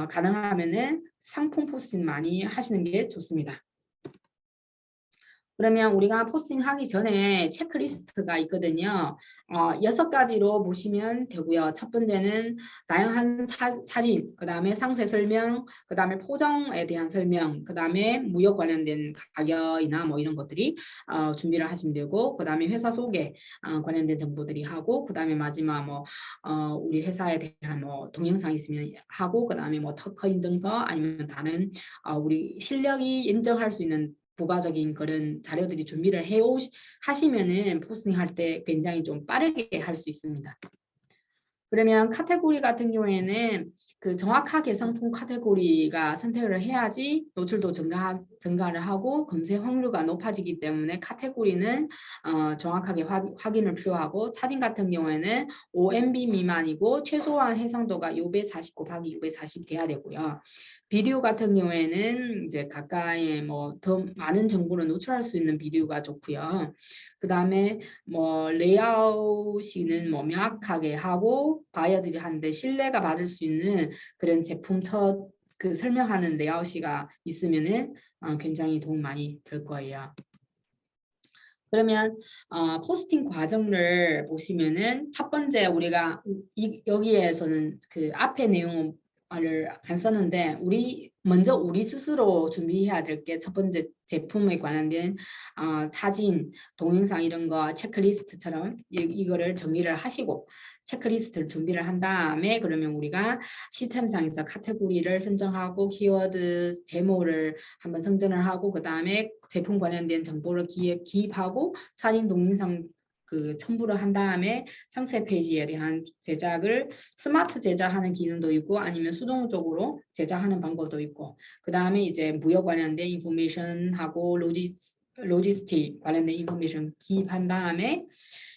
Speaker 2: 가능하면은 상품 포스팅 많이 하시는 게 좋습니다. 그러면 우리가 포스팅하기 전에 체크리스트가 있거든요. 6가지로 보시면 되고요. 첫 번째는 다양한 사진, 그 다음에 상세 설명, 그 다음에 포장에 대한 설명, 그 다음에 무역 관련된 가격이나 뭐 이런 것들이 준비를 하시면 되고, 그 다음에 회사 소개 관련된 정보들이 하고, 그 다음에 마지막 뭐 우리 회사에 대한 뭐 동영상 있으면 하고, 그 다음에 뭐 특허 인증서 아니면 다른 우리 실력이 인정할 수 있는 부가적인 그런 자료들이 준비를 하시면은 포스팅 할 때 굉장히 좀 빠르게 할 수 있습니다. 그러면 카테고리 같은 경우에는 그 정확하게 상품 카테고리가 선택을 해야지 노출도 증가를 하고 검색 확률가 높아지기 때문에 카테고리는 정확하게 확인을 필요하고 사진 같은 경우에는 5MB 미만이고 최소한 해상도가 640 곱하기 640 돼야 되고요. 비디오 같은 경우에는 이제 가까이 뭐 더 많은 정보를 노출할 수 있는 비디오가 좋고요. 그 다음에 뭐 레이아웃은 뭐 명확하게 하고 바이어들이 하는데 신뢰가 받을 수 있는 그런 제품 그 설명하는 레이아웃이가 있으면은 굉장히 도움 많이 될 거예요. 그러면 포스팅 과정을 보시면은 첫 번째 우리가 여기에서는 그 앞에 내용을 안 썼는데 먼저 우리 스스로 준비해야 될 게 첫 번째 제품에 관련된 사진, 동영상 이런 거 체크리스트처럼 이거를 정리를 하시고 체크리스트를 준비를 한 다음에 그러면 우리가 시스템상에서 카테고리를 선정하고 키워드 제목을 한번 선정을 하고 그 다음에 제품 관련된 정보를 기입하고 사진, 동영상 그 첨부를 한 다음에 상세 페이지에 대한 제작을 스마트 제작하는 기능도 있고 아니면 수동적으로 제작하는 방법도 있고 그 다음에 이제 무역 관련된 인포메이션하고 로지스틱 관련된 인포메이션 기입한 다음에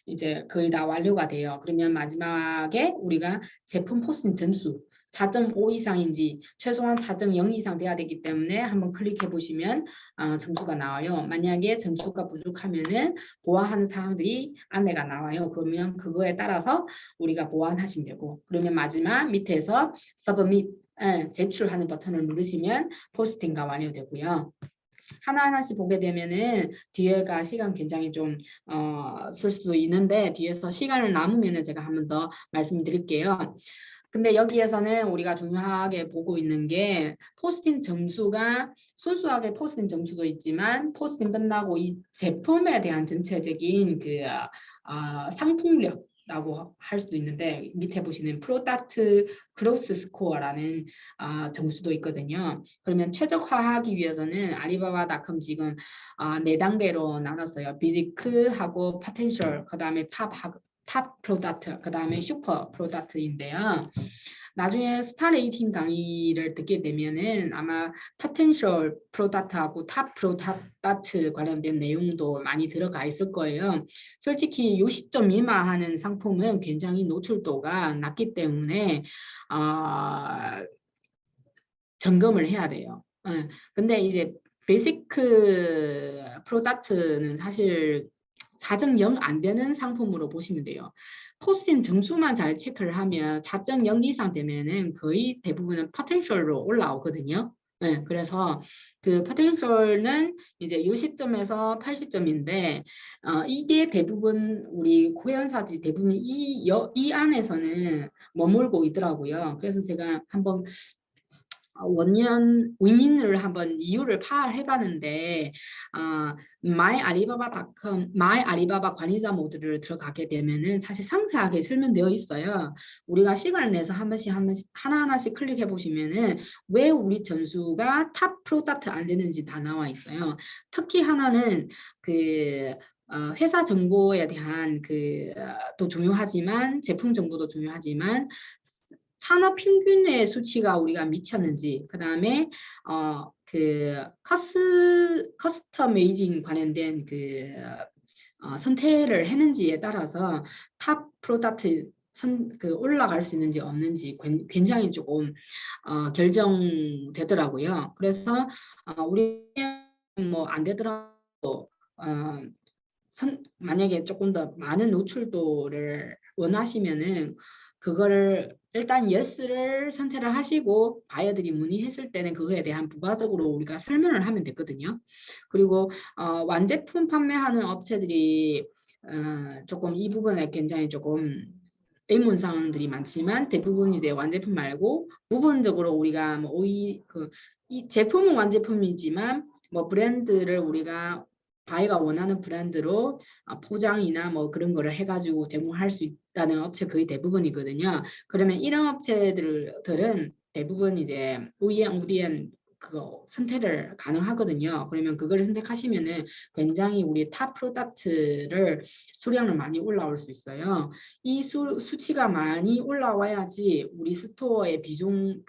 Speaker 2: 이제 거의 다 완료가 돼요. 그러면 마지막에 우리가 제품 포스팅 점수 4.5 이상인지 최소한 4.0 이상 돼야 되기 때문에 한번 클릭해 보시면 점수가 나와요. 만약에 점수가 부족하면은 보완하는 사항들이 안내가 나와요. 그러면 그거에 따라서 우리가 보완하시면 되고 그러면 마지막 밑에서 Submit 제출하는 버튼을 누르시면 포스팅가 완료되고요. 하나하나씩 보게 되면은 뒤에가 시간 굉장히 좀 쓸 수도 있는데 뒤에서 시간을 남으면은 제가 한 번 더 말씀드릴게요. 근데 여기에서는 우리가 중요하게 보고 있는 게 포스팅 점수가 순수하게 포스팅 점수도 있지만 포스팅 끝나고 이 제품에 대한 전체적인 그 상품력 라고 할 수도 있는데 밑에 보시는 프로덕트 그로스 스코어라는 점수도 있거든요. 그러면 최적화하기 위해서는 알리바바닷컴 지금 4단계로 나눴어요. 비지크하고 파텐셜, 그 다음에 탑 프로덕트, 그 다음에 슈퍼 프로덕트인데요. 나중에 스타 레이팅 강의를 듣게 되면은 아마 포텐셜 프로덕트하고 탑 프로덕트 관련된 내용도 많이 들어가 있을 거예요. 솔직히 요 시점 미만하는 상품은 굉장히 노출도가 낮기 때문에 점검을 해야 돼요. 근데 이제 베이직 프로덕트는 사실 사정 0 안 되는 상품으로 보시면 돼요. 포스팅 점수만 잘 체크를 하면 4.0 이상 되면은 거의 대부분은 포텐셜로 올라오거든요. 그래서 그 포텐셜은 이제 60점에서 80점인데 이게 대부분 우리 코연사들이 대부분 이 안에서는 머물고 있더라고요. 그래서 제가 한번 원인을 한번 이유를 파악해봤는데 myalibaba.com, myalibaba 관리자 모드를 들어가게 되면은 사실 상세하게 설명되어 있어요. 우리가 시간을 내서 한 번씩 하나하나씩 클릭해 보시면은 왜 우리 점수가 탑 프로덕트 안 되는지 다 나와 있어요. 특히 하나는 그 회사 정보에 대한 또 중요하지만 제품 정보도 중요하지만 산업 평균의 수치가 우리가 미쳤는지, 그 다음에 커스터메이징 관련된 선택을 했는지에 따라서 탑 프로덕트 올라갈 수 있는지 없는지 굉장히 조금 결정되더라고요. 그래서 우리 뭐 안 되더라도 만약에 조금 더 많은 노출도를 원하시면은 그거를 일단 예스를 선택을 하시고 바이어들이 문의했을 때는 그거에 대한 부가적으로 우리가 설명을 하면 되거든요. 그리고 완제품 판매하는 업체들이 조금 이 부분에 굉장히 조금 의문사항들이 많지만 대부분 이제 완제품 말고 부분적으로 우리가 뭐 이 제품은 완제품이지만 뭐 브랜드를 우리가 바이가 원하는 브랜드로 포장이나 뭐 그런 거를 해가지고 제공할 수 있다는 업체 거의 대부분이거든요. 그러면 이런 업체들은 대부분 이제 OEM, ODM 그거 선택을 가능하거든요. 그러면 그걸 선택하시면은 굉장히 우리 탑 프로덕트를 수량을 많이 올라올 수 있어요. 이 수치가 많이 올라와야지 우리 스토어의 비중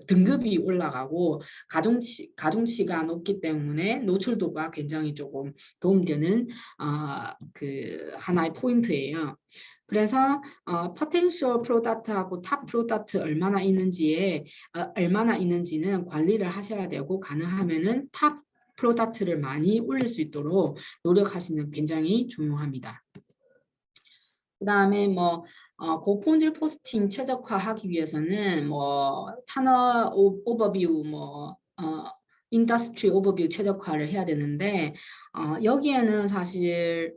Speaker 2: 등급이 올라가고 가중치가 높기 때문에 노출도가 굉장히 조금 도움되는 하나의 포인트예요. 그래서 포텐셜 프로덕트하고 탑 프로덕트 얼마나 있는지는 관리를 하셔야 되고 가능하면은 탑 프로덕트를 많이 올릴 수 있도록 노력하시는 굉장히 중요합니다. 그 다음에 뭐 고품질 포스팅 최적화하기 위해서는 뭐 산업 오버뷰 인더스트리 오버뷰 최적화를 해야 되는데 여기에는 사실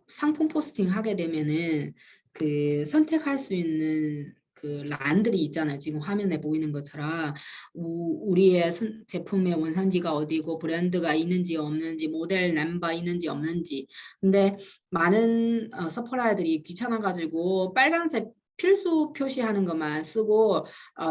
Speaker 2: 상품 포스팅 하게 되면은 선택할 수 있는 란들이 있잖아요. 지금 화면에 보이는 것처럼 우리의 제품의 원산지가 어디고 브랜드가 있는지 없는지 모델 넘버 있는지 없는지. 근데 많은 서플라이어들이 귀찮아가지고 빨간색 필수 표시하는 것만 쓰고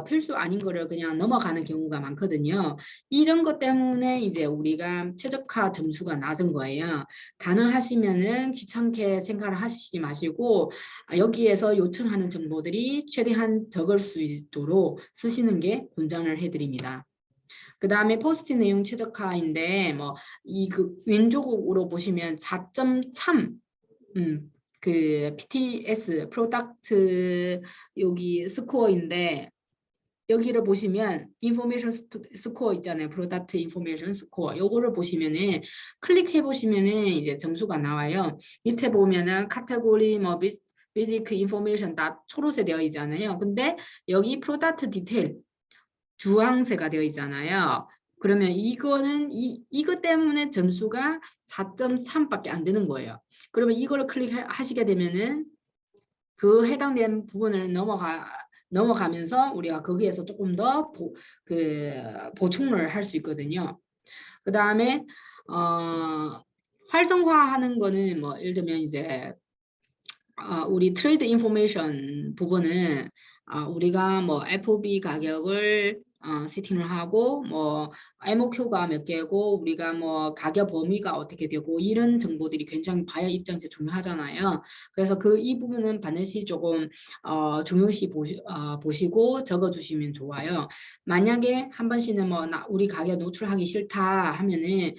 Speaker 2: 필수 아닌 거를 그냥 넘어가는 경우가 많거든요. 이런 것 때문에 이제 우리가 최적화 점수가 낮은 거예요. 가능하시면은 귀찮게 생각을 하시지 마시고 여기에서 요청하는 정보들이 최대한 적을 수 있도록 쓰시는 게 권장을 해드립니다. 그 다음에 포스트 내용 최적화인데 왼쪽으로 보시면 4.3 PTS 프로덕트 여기 스코어인데 여기를 보시면 인포메이션 스코어 있잖아요. 프로덕트 인포메이션 스코어. 요거를 보시면은 클릭해 보시면은 이제 점수가 나와요. 밑에 보면은 카테고리 베이직 인포메이션 다 초록색 되어 있잖아요. 근데 여기 프로덕트 디테일 주황색가 되어 있잖아요. 그러면 이거는 이거 때문에 점수가 4.3밖에 안 되는 거예요. 그러면 이거를 클릭하시게 되면은 그 해당된 부분을 넘어가면서 우리가 거기에서 조금 더 보충을 할 수 있거든요. 그 다음에 활성화하는 거는 뭐 예를 들면 이제 우리 트레이드 인포메이션 부분은 우리가 뭐 FOB 가격을 세팅을 하고 뭐 MOQ가 몇 개고 우리가 뭐 가격 범위가 어떻게 되고 이런 정보들이 굉장히 바이어 입장에서 중요하잖아요. 그래서 이 부분은 반드시 조금 중요시 보시고 적어주시면 좋아요. 만약에 한 번씩은 뭐 우리 가격 노출하기 싫다 하면은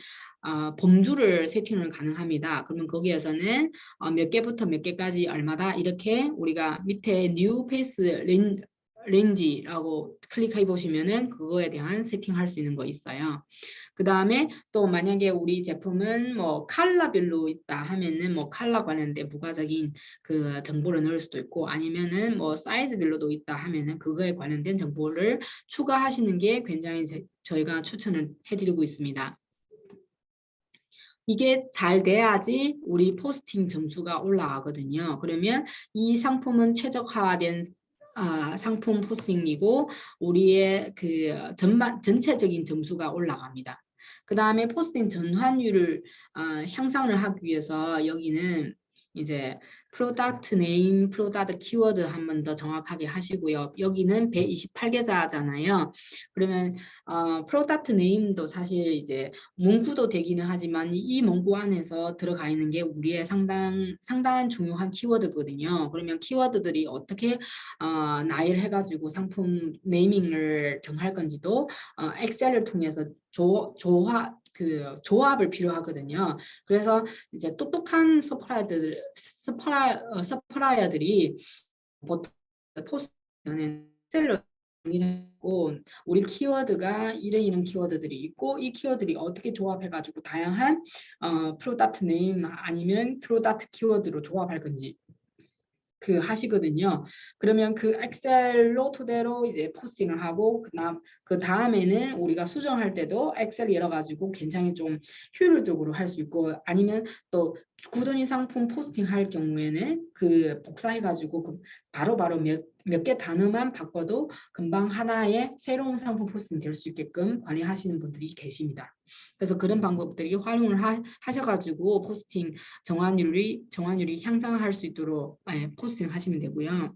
Speaker 2: 범주를 세팅을 가능합니다. 그러면 거기에서는 몇 개부터 몇 개까지 얼마다 이렇게 우리가 밑에 new pace 렌지라고 클릭해 보시면은 그거에 대한 세팅할 수 있는 거 있어요. 그 다음에 또 만약에 우리 제품은 뭐 컬러별로 있다 하면은 뭐 컬러 관련된 부가적인 그 정보를 넣을 수도 있고 아니면은 뭐 사이즈별로도 있다 하면은 그거에 관련된 정보를 추가하시는 게 굉장히 저희가 추천을 해드리고 있습니다. 이게 잘 돼야지 우리 포스팅 점수가 올라가거든요. 그러면 이 상품은 최적화된 상품 포스팅이고 우리의 그 전체적인 점수가 올라갑니다. 그 다음에 포스팅 전환율을 향상을 하기 위해서 여기는 이제 프로덕트 네임, 프로덕트 키워드 한 번 더 정확하게 하시고요. 여기는 128계좌잖아요. 그러면 프로덕트 네임도 사실 이제 문구도 되기는 하지만 이 문구 안에서 들어가 있는 게 우리의 상당한 중요한 키워드거든요. 그러면 키워드들이 어떻게 나열을 해가지고 상품 네이밍을 정할 건지도 엑셀을 통해서 조합을 필요하거든요. 그래서 이제 똑똑한 서플라이어들이 보통 포스트는 엑셀로 정리하고 우리 키워드가 이런 키워드들이 있고 이 키워드들이 어떻게 조합해가지고 다양한 프로덕트 네임 아니면 프로덕트 키워드로 조합할 건지 하시거든요. 그러면 그 엑셀로 토대로 이제 포스팅을 하고 그 다음에는 우리가 수정할 때도 엑셀 열어가지고 굉장히 좀 효율적으로 할 수 있고 아니면 또 구존인 상품 포스팅 할 경우에는 그 복사해가지고 바로바로 몇 개 단어만 바꿔도 금방 하나의 새로운 상품 포스팅 될 수 있게끔 관리하시는 분들이 계십니다. 그래서 그런 방법들이 활용을 하셔가지고 포스팅 정환율이 향상할 수 있도록 포스팅 하시면 되고요.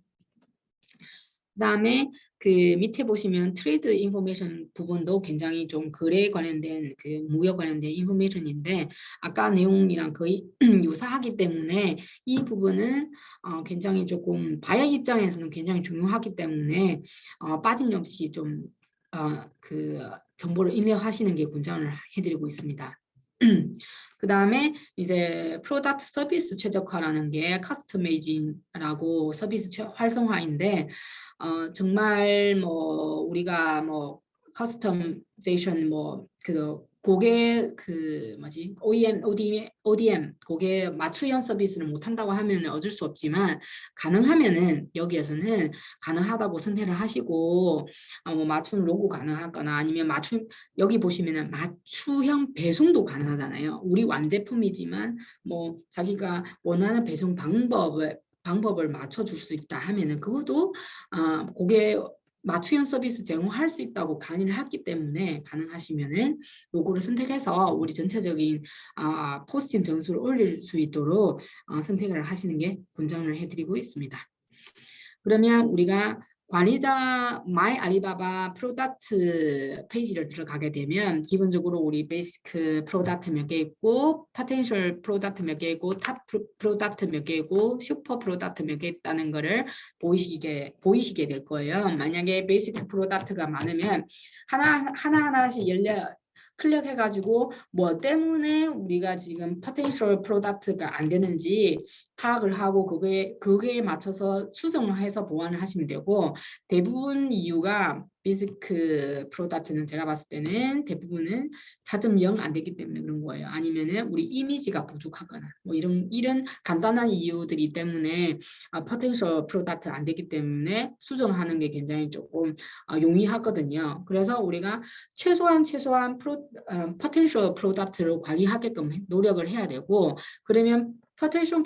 Speaker 2: 그다음에 그 밑에 보시면 트레이드 인포메이션 부분도 굉장히 좀 거래에 관련된 그 무역 관련된 인포메이션인데 아까 내용이랑 거의 유사하기 때문에 이 부분은 굉장히 조금 바이어 입장에서는 굉장히 중요하기 때문에 빠짐없이 좀 그 정보를 입력하시는 게 권장을 해드리고 있습니다. 그 다음에 이제 프로덕트 서비스 최적화라는 게 커스터메이징이라고 서비스 활성화인데 정말 뭐 우리가 뭐 커스터마이제이션 고객 ODM 고객 맞춤형 서비스를 못 한다고 하면 어쩔 수 없지만 가능하면은 여기에서는 가능하다고 선택을 하시고 뭐 맞춤 로고 가능하거나 아니면 여기 보시면은 맞춤형 배송도 가능하잖아요. 우리 완제품이지만 뭐 자기가 원하는 배송 방법을 맞춰줄 수 있다 하면은 그것도 고객 맞춤형 서비스 제공할 수 있다고 강의를 했기 때문에 가능하시면은 요거를 선택해서 우리 전체적인 포스팅 점수를 올릴 수 있도록 선택을 하시는 게 권장을 해드리고 있습니다. 그러면 우리가 관리자 마이 알리바바 프로덕트 페이지를 들어가게 되면 기본적으로 우리 베이시크 프로덕트 몇 개 있고 포텐셜 프로덕트 몇 개 있고 탑 프로덕트 몇 개 있고 슈퍼 프로덕트 몇 개 있다는 거를 보이시게 될 거예요. 만약에 베이시크 프로덕트가 많으면 하나하나씩 클릭해가지고 뭐 때문에 우리가 지금 포텐셜 프로덕트가 안 되는지 파악을 하고 그거에 맞춰서 수정을 해서 보완을 하시면 되고 대부분 이유가 베이시크 프로덕트는 제가 봤을 때는 대부분은 4.0 안 되기 때문에 그런 거예요. 아니면은 우리 이미지가 부족하거나 뭐 이런 간단한 이유들이 때문에 포텐셜 프로덕트 안 되기 때문에 수정하는 게 굉장히 조금 용이하거든요. 그래서 우리가 최소한 포텐셜 프로덕트를 관리하게끔 노력을 해야 되고 그러면 포텐셜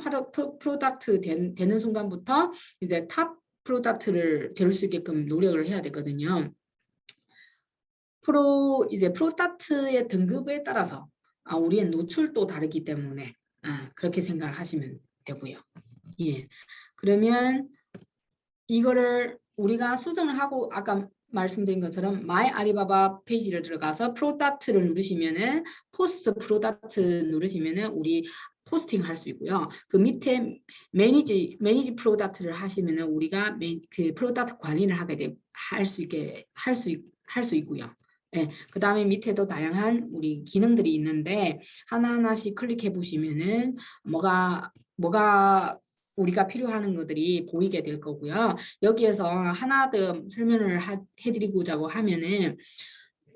Speaker 2: 프로덕트 되는 순간부터 이제 탑 프로덕트를 될 수 있게끔 노력을 해야 되거든요. 프로덕트의 등급에 따라서 우리의 노출도 다르기 때문에 그렇게 생각을 하시면 되고요. 예. 그러면 이거를 우리가 수정을 하고 아까 말씀드린 것처럼 마이 알리바바 페이지를 들어가서 프로덕트를 누르시면은 포스트 프로덕트 누르시면은 우리 포스팅 할 수 있고요. 그 밑에 매니지 프로덕트를 하시면은 우리가 그 프로덕트 관리를 할 수 있고요. 네, 그 다음에 밑에도 다양한 우리 기능들이 있는데 하나하나씩 클릭해 보시면은 뭐가 우리가 필요하는 것들이 보이게 될 거고요. 여기에서 하나 더 설명을 해드리고자 하면은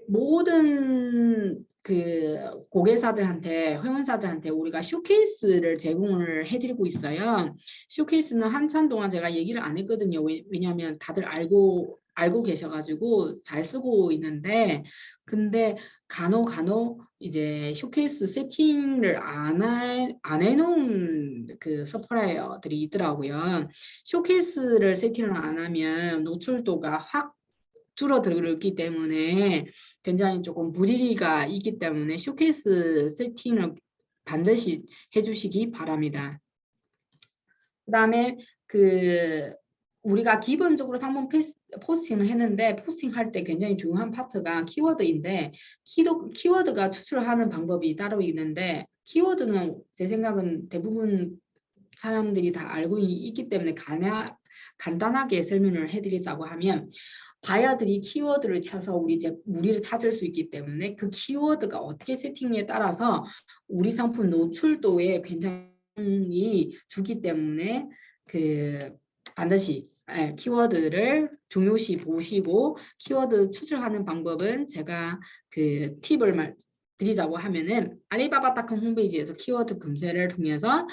Speaker 2: 모든 그 고객사들한테 회원사들한테 우리가 쇼케이스를 제공을 해드리고 있어요. 쇼케이스는 한참 동안 제가 얘기를 안 했거든요. 왜냐하면 다들 알고 계셔가지고 잘 쓰고 있는데, 근데 간혹 이제 쇼케이스 세팅을 안 해놓은 그 서플라이어들이 있더라고요. 쇼케이스를 세팅을 안 하면 노출도가 확 줄어들기 때문에 굉장히 조금 무리가 있기 때문에 쇼케이스 세팅을 반드시 해주시기 바랍니다. 그 다음에 우리가 기본적으로 상품 포스팅을 했는데, 포스팅할 때 굉장히 중요한 파트가 키워드인데, 키워드가 추출하는 방법이 따로 있는데, 키워드는 제 생각은 대부분 사람들이 다 알고 있기 때문에 간단하게 설명을 해드리자고 하면, 바이어들이 키워드를 쳐서 우리를 찾을 수 있기 때문에 그 키워드가 어떻게 세팅에 따라서 우리 상품 노출도에 굉장히 주기 때문에 반드시 키워드를 중요시 보시고, 키워드 추출하는 방법은 제가 팁을 드리자고 하면은 알리바바닷컴 홈페이지에서 키워드 검색을 통해서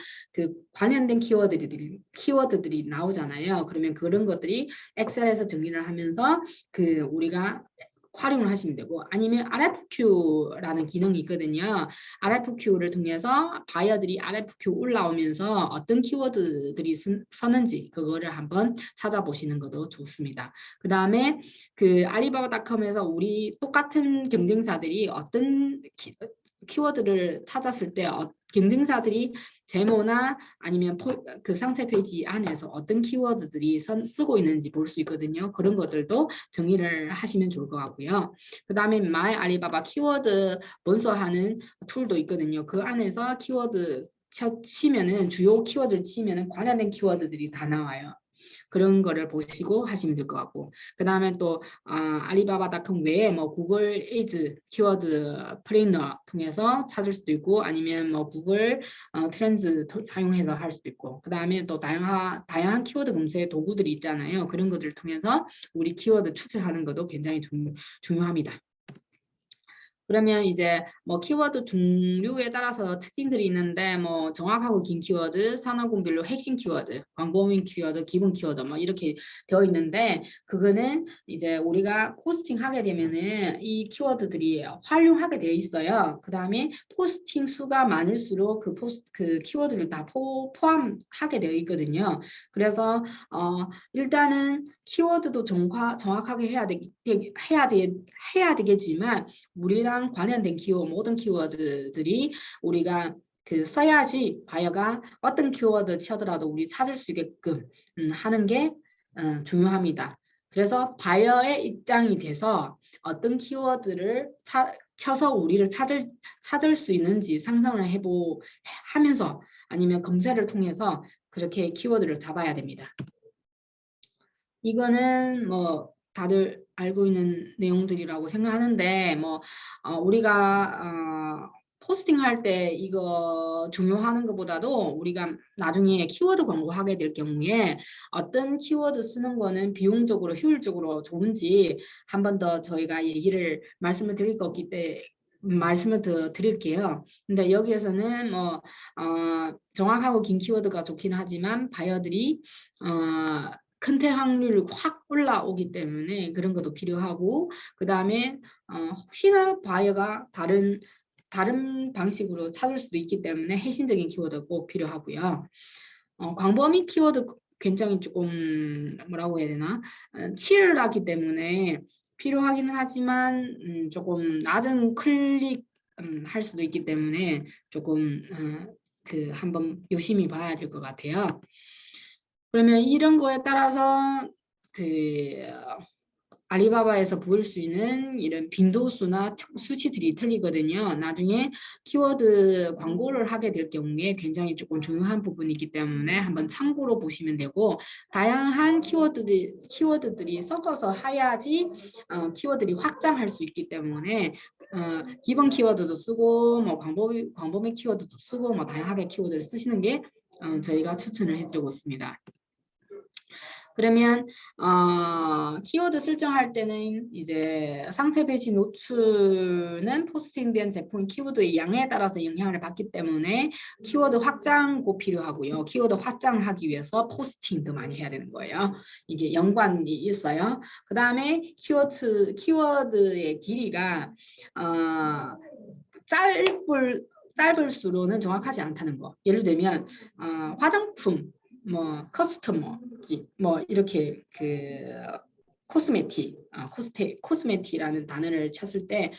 Speaker 2: 관련된 키워드들이 나오잖아요. 그러면 그런 것들이 엑셀에서 정리를 하면서 우리가 활용을 하시면 되고, 아니면 RFQ라는 기능이 있거든요. RFQ를 통해서 바이어들이 RFQ 올라오면서 어떤 키워드들이 서는지 그거를 한번 찾아보시는 것도 좋습니다. 그 다음에 알리바바닷컴에서 우리 똑같은 경쟁사들이 어떤 키워드를 찾았을 때 경쟁사들이 제모나 아니면 상세 페이지 안에서 어떤 키워드들이 쓰고 있는지 볼 수 있거든요. 그런 것들도 정리를 하시면 좋을 것 같고요. 그 다음에 마이 알리바바 키워드 본서하는 툴도 있거든요. 그 안에서 키워드 치면은, 주요 키워드를 치면은 관련된 키워드들이 다 나와요. 그런 거를 보시고 하시면 될 것 같고, 그 다음에 또 알리바바닷컴 외에 구글 에이즈 키워드 플래너 통해서 찾을 수도 있고, 아니면 구글 트렌즈 사용해서 할 수도 있고, 그 다음에 또 다양한 키워드 검색 도구들이 있잖아요. 그런 것들을 통해서 우리 키워드 추출하는 것도 굉장히 중요합니다. 그러면 이제 키워드 종류에 따라서 특징들이 있는데, 정확하고 긴 키워드, 산업군별로 핵심 키워드, 광범위 키워드, 기본 키워드 이렇게 되어 있는데, 그거는 이제 우리가 포스팅 하게 되면은 이 키워드들이 활용하게 되어 있어요. 그 다음에 포스팅 수가 많을수록 그 키워드를 다 포함하게 되어 있거든요. 그래서 일단은 키워드도 정확하게 해야 되겠지만, 우리랑 관련된 모든 키워드들이 우리가 써야지 바이어가 어떤 키워드 치더라도 우리 찾을 수 있게끔 하는 게 중요합니다. 그래서 바이어의 입장이 돼서 어떤 키워드를 쳐서 우리를 찾을 수 있는지 상상을 하면서, 아니면 검색을 통해서 그렇게 키워드를 잡아야 됩니다. 이거는 다들 알고 있는 내용들이라고 생각하는데, 우리가 포스팅할 때 이거 중요하는 것보다도 우리가 나중에 키워드 광고하게 될 경우에 어떤 키워드 쓰는 거는 비용적으로 효율적으로 좋은지 한 번 더 저희가 말씀을 드릴 거기 때문에 말씀을 더 드릴게요. 근데 여기에서는 정확하고 긴 키워드가 좋긴 하지만 바이어들이 컨택 확률이 확 올라오기 때문에 그런 것도 필요하고, 그 다음에 혹시나 바이어가 다른 방식으로 찾을 수도 있기 때문에 핵심적인 키워드가 꼭 필요하고요. 광범위 키워드 굉장히 조금 뭐라고 해야 되나, 치열하기 때문에 필요하기는 하지만 조금 낮은 클릭 할 수도 있기 때문에 조금 한번 유심히 봐야 될 것 같아요. 그러면 이런 거에 따라서 알리바바에서 보일 수 있는 이런 빈도수나 수치들이 틀리거든요. 나중에 키워드 광고를 하게 될 경우에 굉장히 조금 중요한 부분이기 때문에 한번 참고로 보시면 되고, 다양한 키워드들이 섞어서 해야지 키워드를 확장할 수 있기 때문에 기본 키워드도 쓰고 광범위 키워드도 쓰고 다양하게 키워드를 쓰시는 게 저희가 추천을 해드리고 있습니다. 그러면 키워드 설정할 때는 이제 상세 페이지 노출은 포스팅된 제품 키워드의 양에 따라서 영향을 받기 때문에 키워드 확장고 필요하고요. 키워드 확장을 하기 위해서 포스팅 더 많이 해야 되는 거예요. 이게 연관이 있어요. 그 다음에 키워드의 길이가 짧을수록은 정확하지 않다는 거. 예를 들면 화장품, 뭐 커스터머지, 뭐 이렇게 코스메틱이라는 단어를 쳤을 때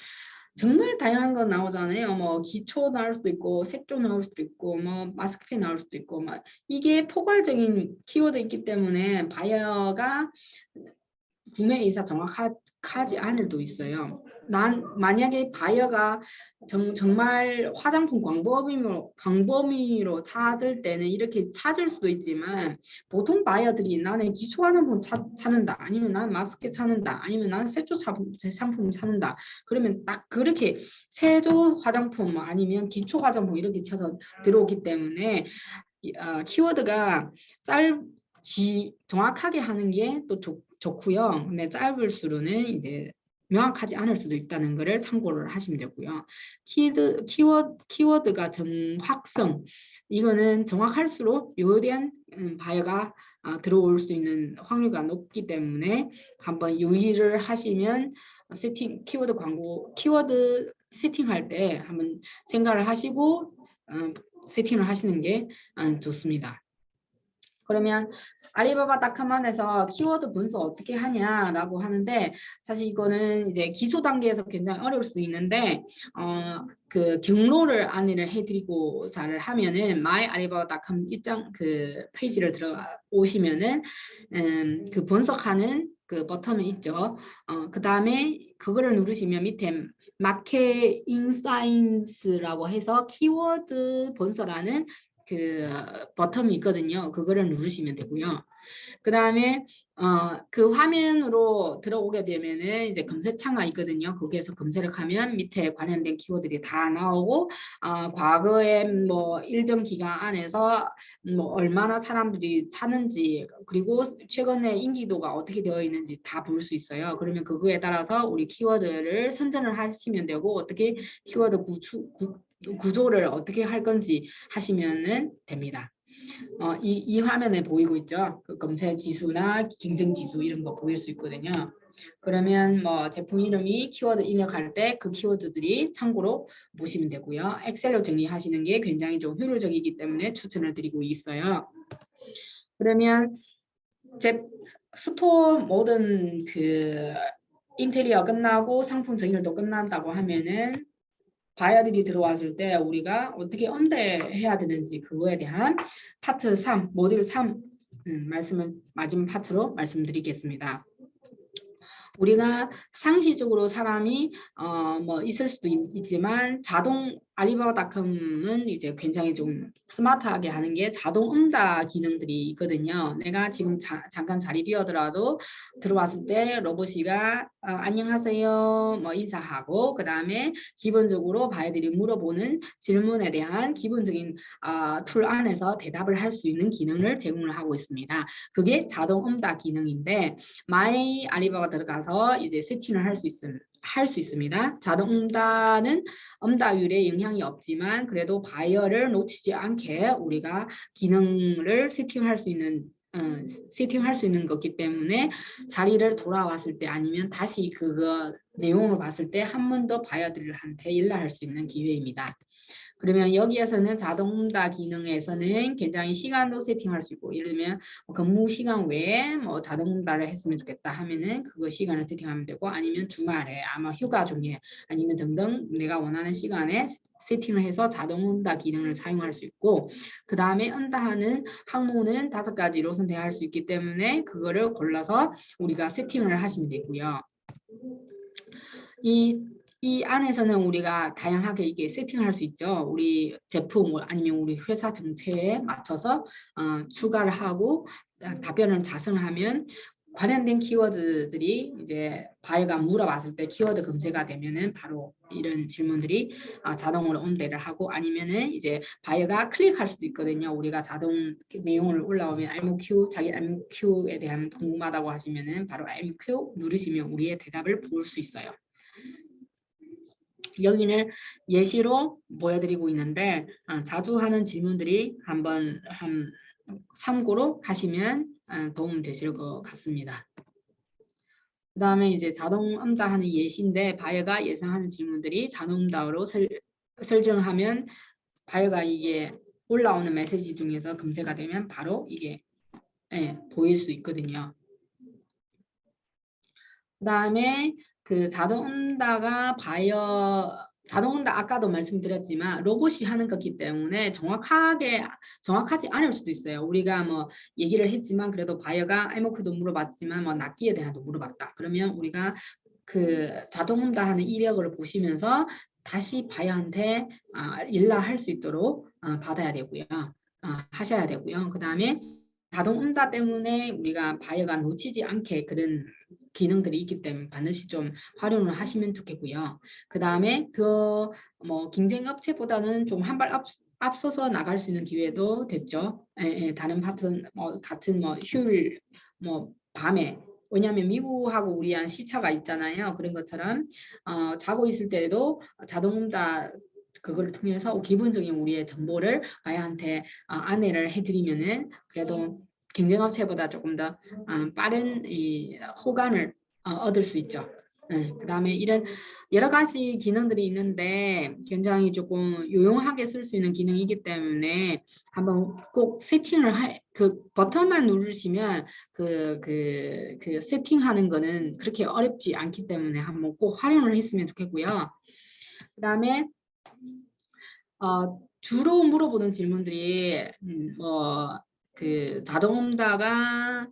Speaker 2: 정말 다양한 거 나오잖아요. 뭐 기초 나올 수도 있고 색조 나올 수도 있고 뭐 마스크팩 나올 수도 있고 막 이게 포괄적인 키워드 있기 때문에 바이어가 구매 의사 정확하지 않을 수도 있어요. 만약에 바이어가 정말 화장품 광범위로 찾을 때는 이렇게 찾을 수도 있지만 보통 바이어들이 나는 기초 화장품 찾는다, 아니면 난 마스크 찾는다, 아니면 난 세조 상품 찾는다. 그러면 딱 그렇게 세조 화장품 아니면 기초 화장품 이렇게 쳐서 들어오기 때문에 키워드가 정확하게 하는 게 또 좋고요. 근데 짧을수록은 이제 명확하지 않을 수도 있다는 것을 참고를 하시면 되고요. 키워드가 정확성, 이거는 정확할수록 요리한 바이어가 들어올 수 있는 확률가 높기 때문에 한번 유의를 하시면 키워드 세팅할 때 한번 생각을 하시고 세팅을 하시는 게 좋습니다. 그러면 알리바바닷컴 안에서 키워드 분석 어떻게 하냐라고 하는데 사실 이거는 이제 기초 단계에서 굉장히 어려울 수도 있는데 그 경로를 안내를 해드리고 잘 하면은 myalibaba.com 입장 페이지를 들어오시면은 그 분석하는 그 버튼이 있죠. 그 다음에 그거를 누르시면 밑에 마켓 인사이트라고 해서 키워드 분석하는 그 버튼이 있거든요. 그거를 누르시면 되고요. 그 다음에 그 화면으로 들어오게 되면은 이제 검색창가 있거든요. 거기에서 검색을 하면 밑에 관련된 키워드들이 다 나오고 과거에 뭐 일정 기간 안에서 뭐 얼마나 사람들이 찾는지 그리고 최근에 인기도가 어떻게 되어 있는지 다 볼 수 있어요. 그러면 그거에 따라서 우리 키워드를 선정을 하시면 되고 어떻게 키워드 구조를 어떻게 할 건지 하시면 됩니다. 이 화면에 보이고 있죠. 그 검색 지수나 경쟁 지수 이런 거 보일 수 있거든요. 그러면 뭐 제품 이름이 키워드 입력할 때 그 키워드들이 참고로 보시면 되고요. 엑셀로 정리하시는 게 굉장히 좀 효율적이기 때문에 추천을 드리고 있어요. 그러면 스토어 모든 그 인테리어 끝나고 상품 정렬도 끝난다고 하면은 바이어들이 들어왔을 때 우리가 어떻게 응대해야 되는지 그거에 대한 파트 3, 모듈 3 말씀을 마지막 파트로 말씀드리겠습니다. 우리가 상시적으로 사람이 뭐 있을 수도 있지만 알리바바닷컴은 이제 굉장히 좀 스마트하게 하는 게 자동 응답 기능들이 있거든요. 내가 지금 잠깐 자리 비우더라도 들어왔을 때 로봇이가 안녕하세요 뭐 인사하고 그 다음에 기본적으로 바이어들이 물어보는 질문에 대한 기본적인 툴 안에서 대답을 할 수 있는 기능을 제공을 하고 있습니다. 그게 자동 응답 기능인데 마이 알리바바 들어가서 이제 세팅을 할 수 있습니다. 자동 응답은 응답률에 영향이 없지만 그래도 바이어를 놓치지 않게 우리가 기능을 세팅할 수 있는 거기 때문에 자리를 돌아왔을 때 아니면 다시 그거 내용을 봤을 때 한 번 더 바이어들한테 연락할 수 있는 기회입니다. 그러면 여기에서는 자동응답 기능에서는 굉장히 시간도 세팅할 수 있고 예를 들면 근무 시간 외에 뭐 자동응답을 했으면 좋겠다 하면은 그거 시간을 세팅하면 되고 아니면 주말에 아마 휴가 중에 아니면 등등 내가 원하는 시간에 세팅을 해서 자동응답 기능을 사용할 수 있고 그 다음에 응답하는 항목은 5가지로 선택할 수 있기 때문에 그거를 골라서 우리가 세팅을 하시면 되고요. 이 안에서는 우리가 다양하게 이게 세팅할 수 있죠. 우리 제품 아니면 우리 회사 정책에 맞춰서 추가를 하고 답변을 자성하면 관련된 키워드들이 이제 바이어가 물어봤을 때 키워드 검색가 되면은 바로 이런 질문들이 자동으로 응대를 하고 아니면은 이제 바이어가 클릭할 수도 있거든요. 우리가 자동 내용을 올라오면 알무큐 자기 알무큐에 대한 궁금하다고 하시면은 바로 알무큐 누르시면 우리의 대답을 볼 수 있어요. 여기는 예시로 보여드리고 있는데 자주 하는 질문들이 한번 참고로 하시면 도움 되실 것 같습니다. 그 다음에 이제 자동 응답하는 예시인데 바이어가 예상하는 질문들이 자동 응답으로 설정하면 바이어가 이게 올라오는 메시지 중에서 검색가 되면 바로 이게 보일 수 있거든요. 그 다음에 그 자동 응답가 자동 응답 아까도 말씀드렸지만 로봇이 하는 거기 때문에 정확하지 않을 수도 있어요. 우리가 뭐 얘기를 했지만 그래도 바이어가 알모크도 물어봤지만 뭐 낫기에 대한도 물어봤다. 그러면 우리가 그 자동 응답하는 이력을 보시면서 다시 바이어한테 일락할 수 있도록 받아야 되고요. 하셔야 되고요. 그 다음에 자동 응답 때문에 우리가 바이어가 놓치지 않게 그런 기능들이 있기 때문에 반드시 좀 활용을 하시면 좋겠고요. 그 다음에 더 뭐 경쟁 업체보다는 좀 한 발 앞서서 나갈 수 있는 기회도 됐죠. 다른 같은 뭐 휴일 뭐 밤에 왜냐하면 미국하고 우리한 시차가 있잖아요. 그런 것처럼 자고 있을 때에도 자동응답 그거를 통해서 기본적인 우리의 정보를 아이한테 안내를 해드리면은 그래도 경쟁업체보다 조금 더 빠른 이 호감을 얻을 수 있죠. 그 다음에 이런 여러 가지 기능들이 있는데 굉장히 조금 유용하게 쓸 수 있는 기능이기 때문에 한번 꼭 세팅을 그 버튼만 누르시면 그 세팅하는 거는 그렇게 어렵지 않기 때문에 한번 꼭 활용을 했으면 좋겠고요. 그 다음에 주로 물어보는 질문들이 그 자동응답가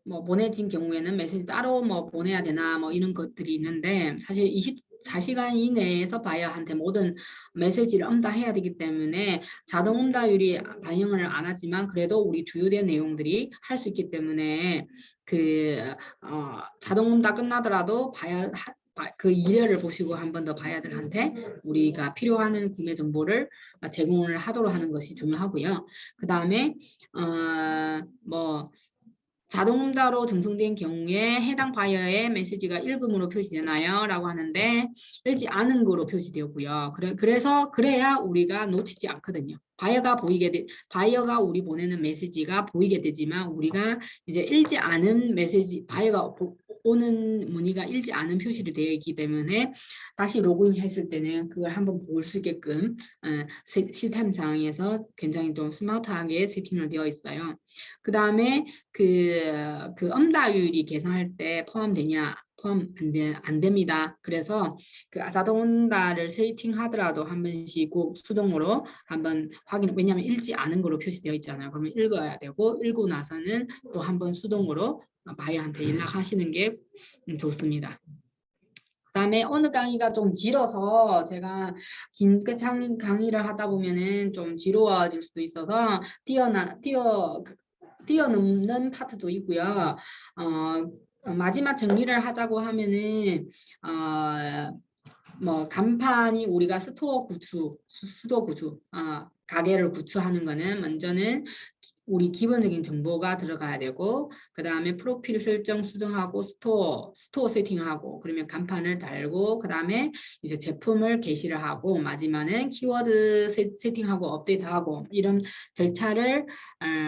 Speaker 2: 뭐 보내진 경우에는 메시지 따로 뭐 보내야 되나 뭐 이런 것들이 있는데 사실 24시간 이내에서 바이어한테 모든 메시지를 응답해야 되기 때문에 자동응답률이 반영을 안 하지만 그래도 우리 주요된 내용들이 할 수 있기 때문에 그 자동응답 끝나더라도 그 이력을 보시고 한 번 더 바이어들한테 우리가 필요한 구매 정보를 제공을 하도록 하는 것이 중요하고요. 그 다음에 뭐 자동응답으로 등록된 경우에 해당 바이어의 메시지가 읽음으로 표시되나요? 라고 하는데 읽지 않은 거로 표시되었고요. 그래야 우리가 놓치지 않거든요. 바이어가 우리 보내는 메시지가 보이게 되지만 우리가 이제 읽지 않은 메시지, 바이어가 오는 문의가 읽지 않은 표시로 되어 있기 때문에 다시 로그인 했을 때는 그걸 한번 볼 수 있게끔 시스템상에서 굉장히 좀 스마트하게 세팅을 되어 있어요. 그 다음에 그 응답률이 계산할 때 포함되냐? 포함 안 됩니다. 그래서 그 자동응답을 세팅하더라도 한 번씩 꼭 수동으로 한번 확인, 왜냐하면 읽지 않은 거로 표시되어 있잖아요. 그러면 읽어야 되고 읽고 나서는 또 한번 수동으로 바이어한테 연락하시는 게 좋습니다. 그 다음에 오늘 강의가 좀 길어서 제가 긴 강의를 하다 보면은 좀 지루해질 수도 있어서 뛰어넘는 파트도 있고요. 마지막 정리를 하자고 하면은 뭐 간판이 우리가 스토어 구축, 가게를 구축하는 거는 먼저는 우리 기본적인 정보가 들어가야 되고 그 다음에 프로필 설정 수정하고 스토어 세팅하고 그러면 간판을 달고 그 다음에 이제 제품을 게시를 하고 마지막은 키워드 세팅하고 업데이트하고 이런 절차를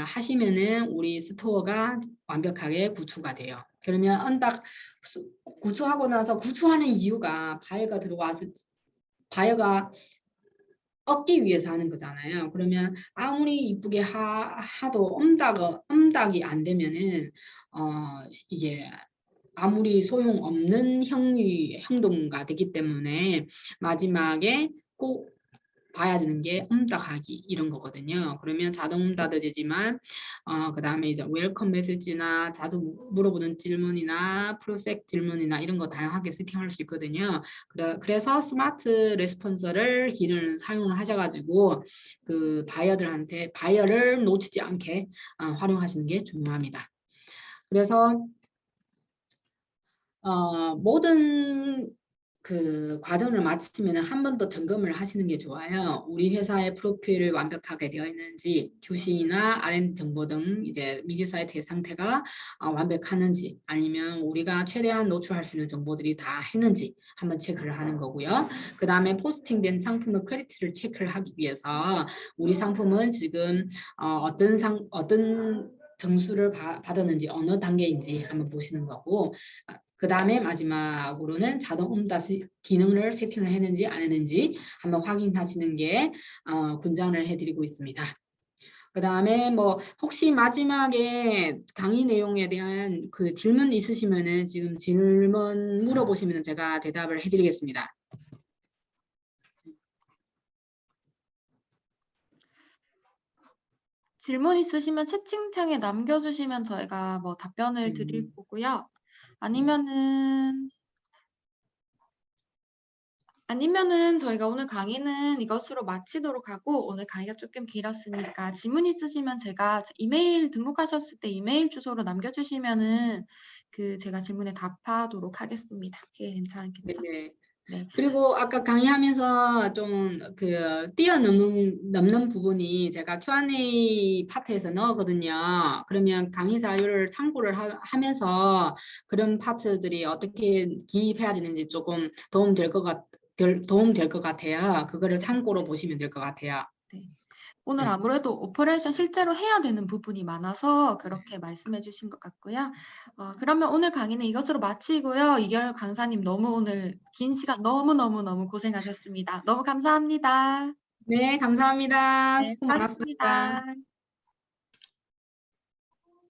Speaker 2: 하시면은 우리 스토어가 완벽하게 구축가 돼요. 그러면 딱 구축하고 나서 구축하는 이유가 바이어가 얻기 위해서 하는 거잖아요. 그러면 아무리 이쁘게 하도 응답이 안 되면은 이게 아무리 소용없는 행동가 되기 때문에 마지막에 꼭 봐야 되는 게 응답하기 이런 거거든요. 그러면 자동 응답도 되지만 그 다음에 이제 웰컴 메시지나 자주 물어보는 질문이나 프로섹 질문이나 이런 거 다양하게 세팅할 수 있거든요. 그래서 스마트 레스폰서를 기능을 사용을 하셔가지고 그 바이어를 놓치지 않게 활용하시는 게 중요합니다. 그래서 모든 그 과정을 마치면 한 번 더 점검을 하시는 게 좋아요. 우리 회사의 프로필을 완벽하게 되어 있는지, 교시나 R&D 정보 등 이제 미디 사이트의 상태가 완벽하는지, 아니면 우리가 최대한 노출할 수 있는 정보들이 다 했는지 한번 체크를 하는 거고요. 그 다음에 포스팅된 상품의 퀄리티를 체크를 하기 위해서 우리 상품은 지금 어떤 점수를 받았는지, 어느 단계인지 한번 보시는 거고, 그 다음에 마지막으로는 자동 응답 기능을 세팅을 했는지 안 했는지 한번 확인하시는 게 권장을 해드리고 있습니다. 그 다음에 뭐 혹시 마지막에 강의 내용에 대한 그 질문 있으시면은 지금 질문 물어보시면 제가 대답을 해드리겠습니다.
Speaker 1: 질문 있으시면 채팅창에 남겨주시면 저희가 뭐 답변을 드릴 거고요. 아니면은 저희가 오늘 강의는 이것으로 마치도록 하고, 오늘 강의가 조금 길었으니까 질문 있으시면 제가 이메일 등록하셨을 때 이메일 주소로 남겨주시면은 제가 질문에 답하도록 하겠습니다. 그게 괜찮겠죠?
Speaker 2: 네.
Speaker 1: 네.
Speaker 2: 그리고 아까 강의하면서 좀 넘는 부분이 제가 Q&A 파트에서 넣었거든요. 그러면 강의 자료를 참고를 하면서 그런 파트들이 어떻게 기입해야 되는지 조금 도움 될 것 같아요. 그거를 참고로 보시면 될 것 같아요.
Speaker 1: 네. 오늘
Speaker 2: 네.
Speaker 1: 아무래도 오퍼레이션 실제로 해야 되는 부분이 많아서 그렇게 말씀해 주신 것 같고요. 그러면 오늘 강의는 이것으로 마치고요. 이결 강사님 너무 오늘 긴 시간 너무너무 고생하셨습니다. 너무 감사합니다.
Speaker 2: 네, 감사합니다.
Speaker 1: 네,
Speaker 2: 수고 많았습니다.
Speaker 1: 수고하셨습니다.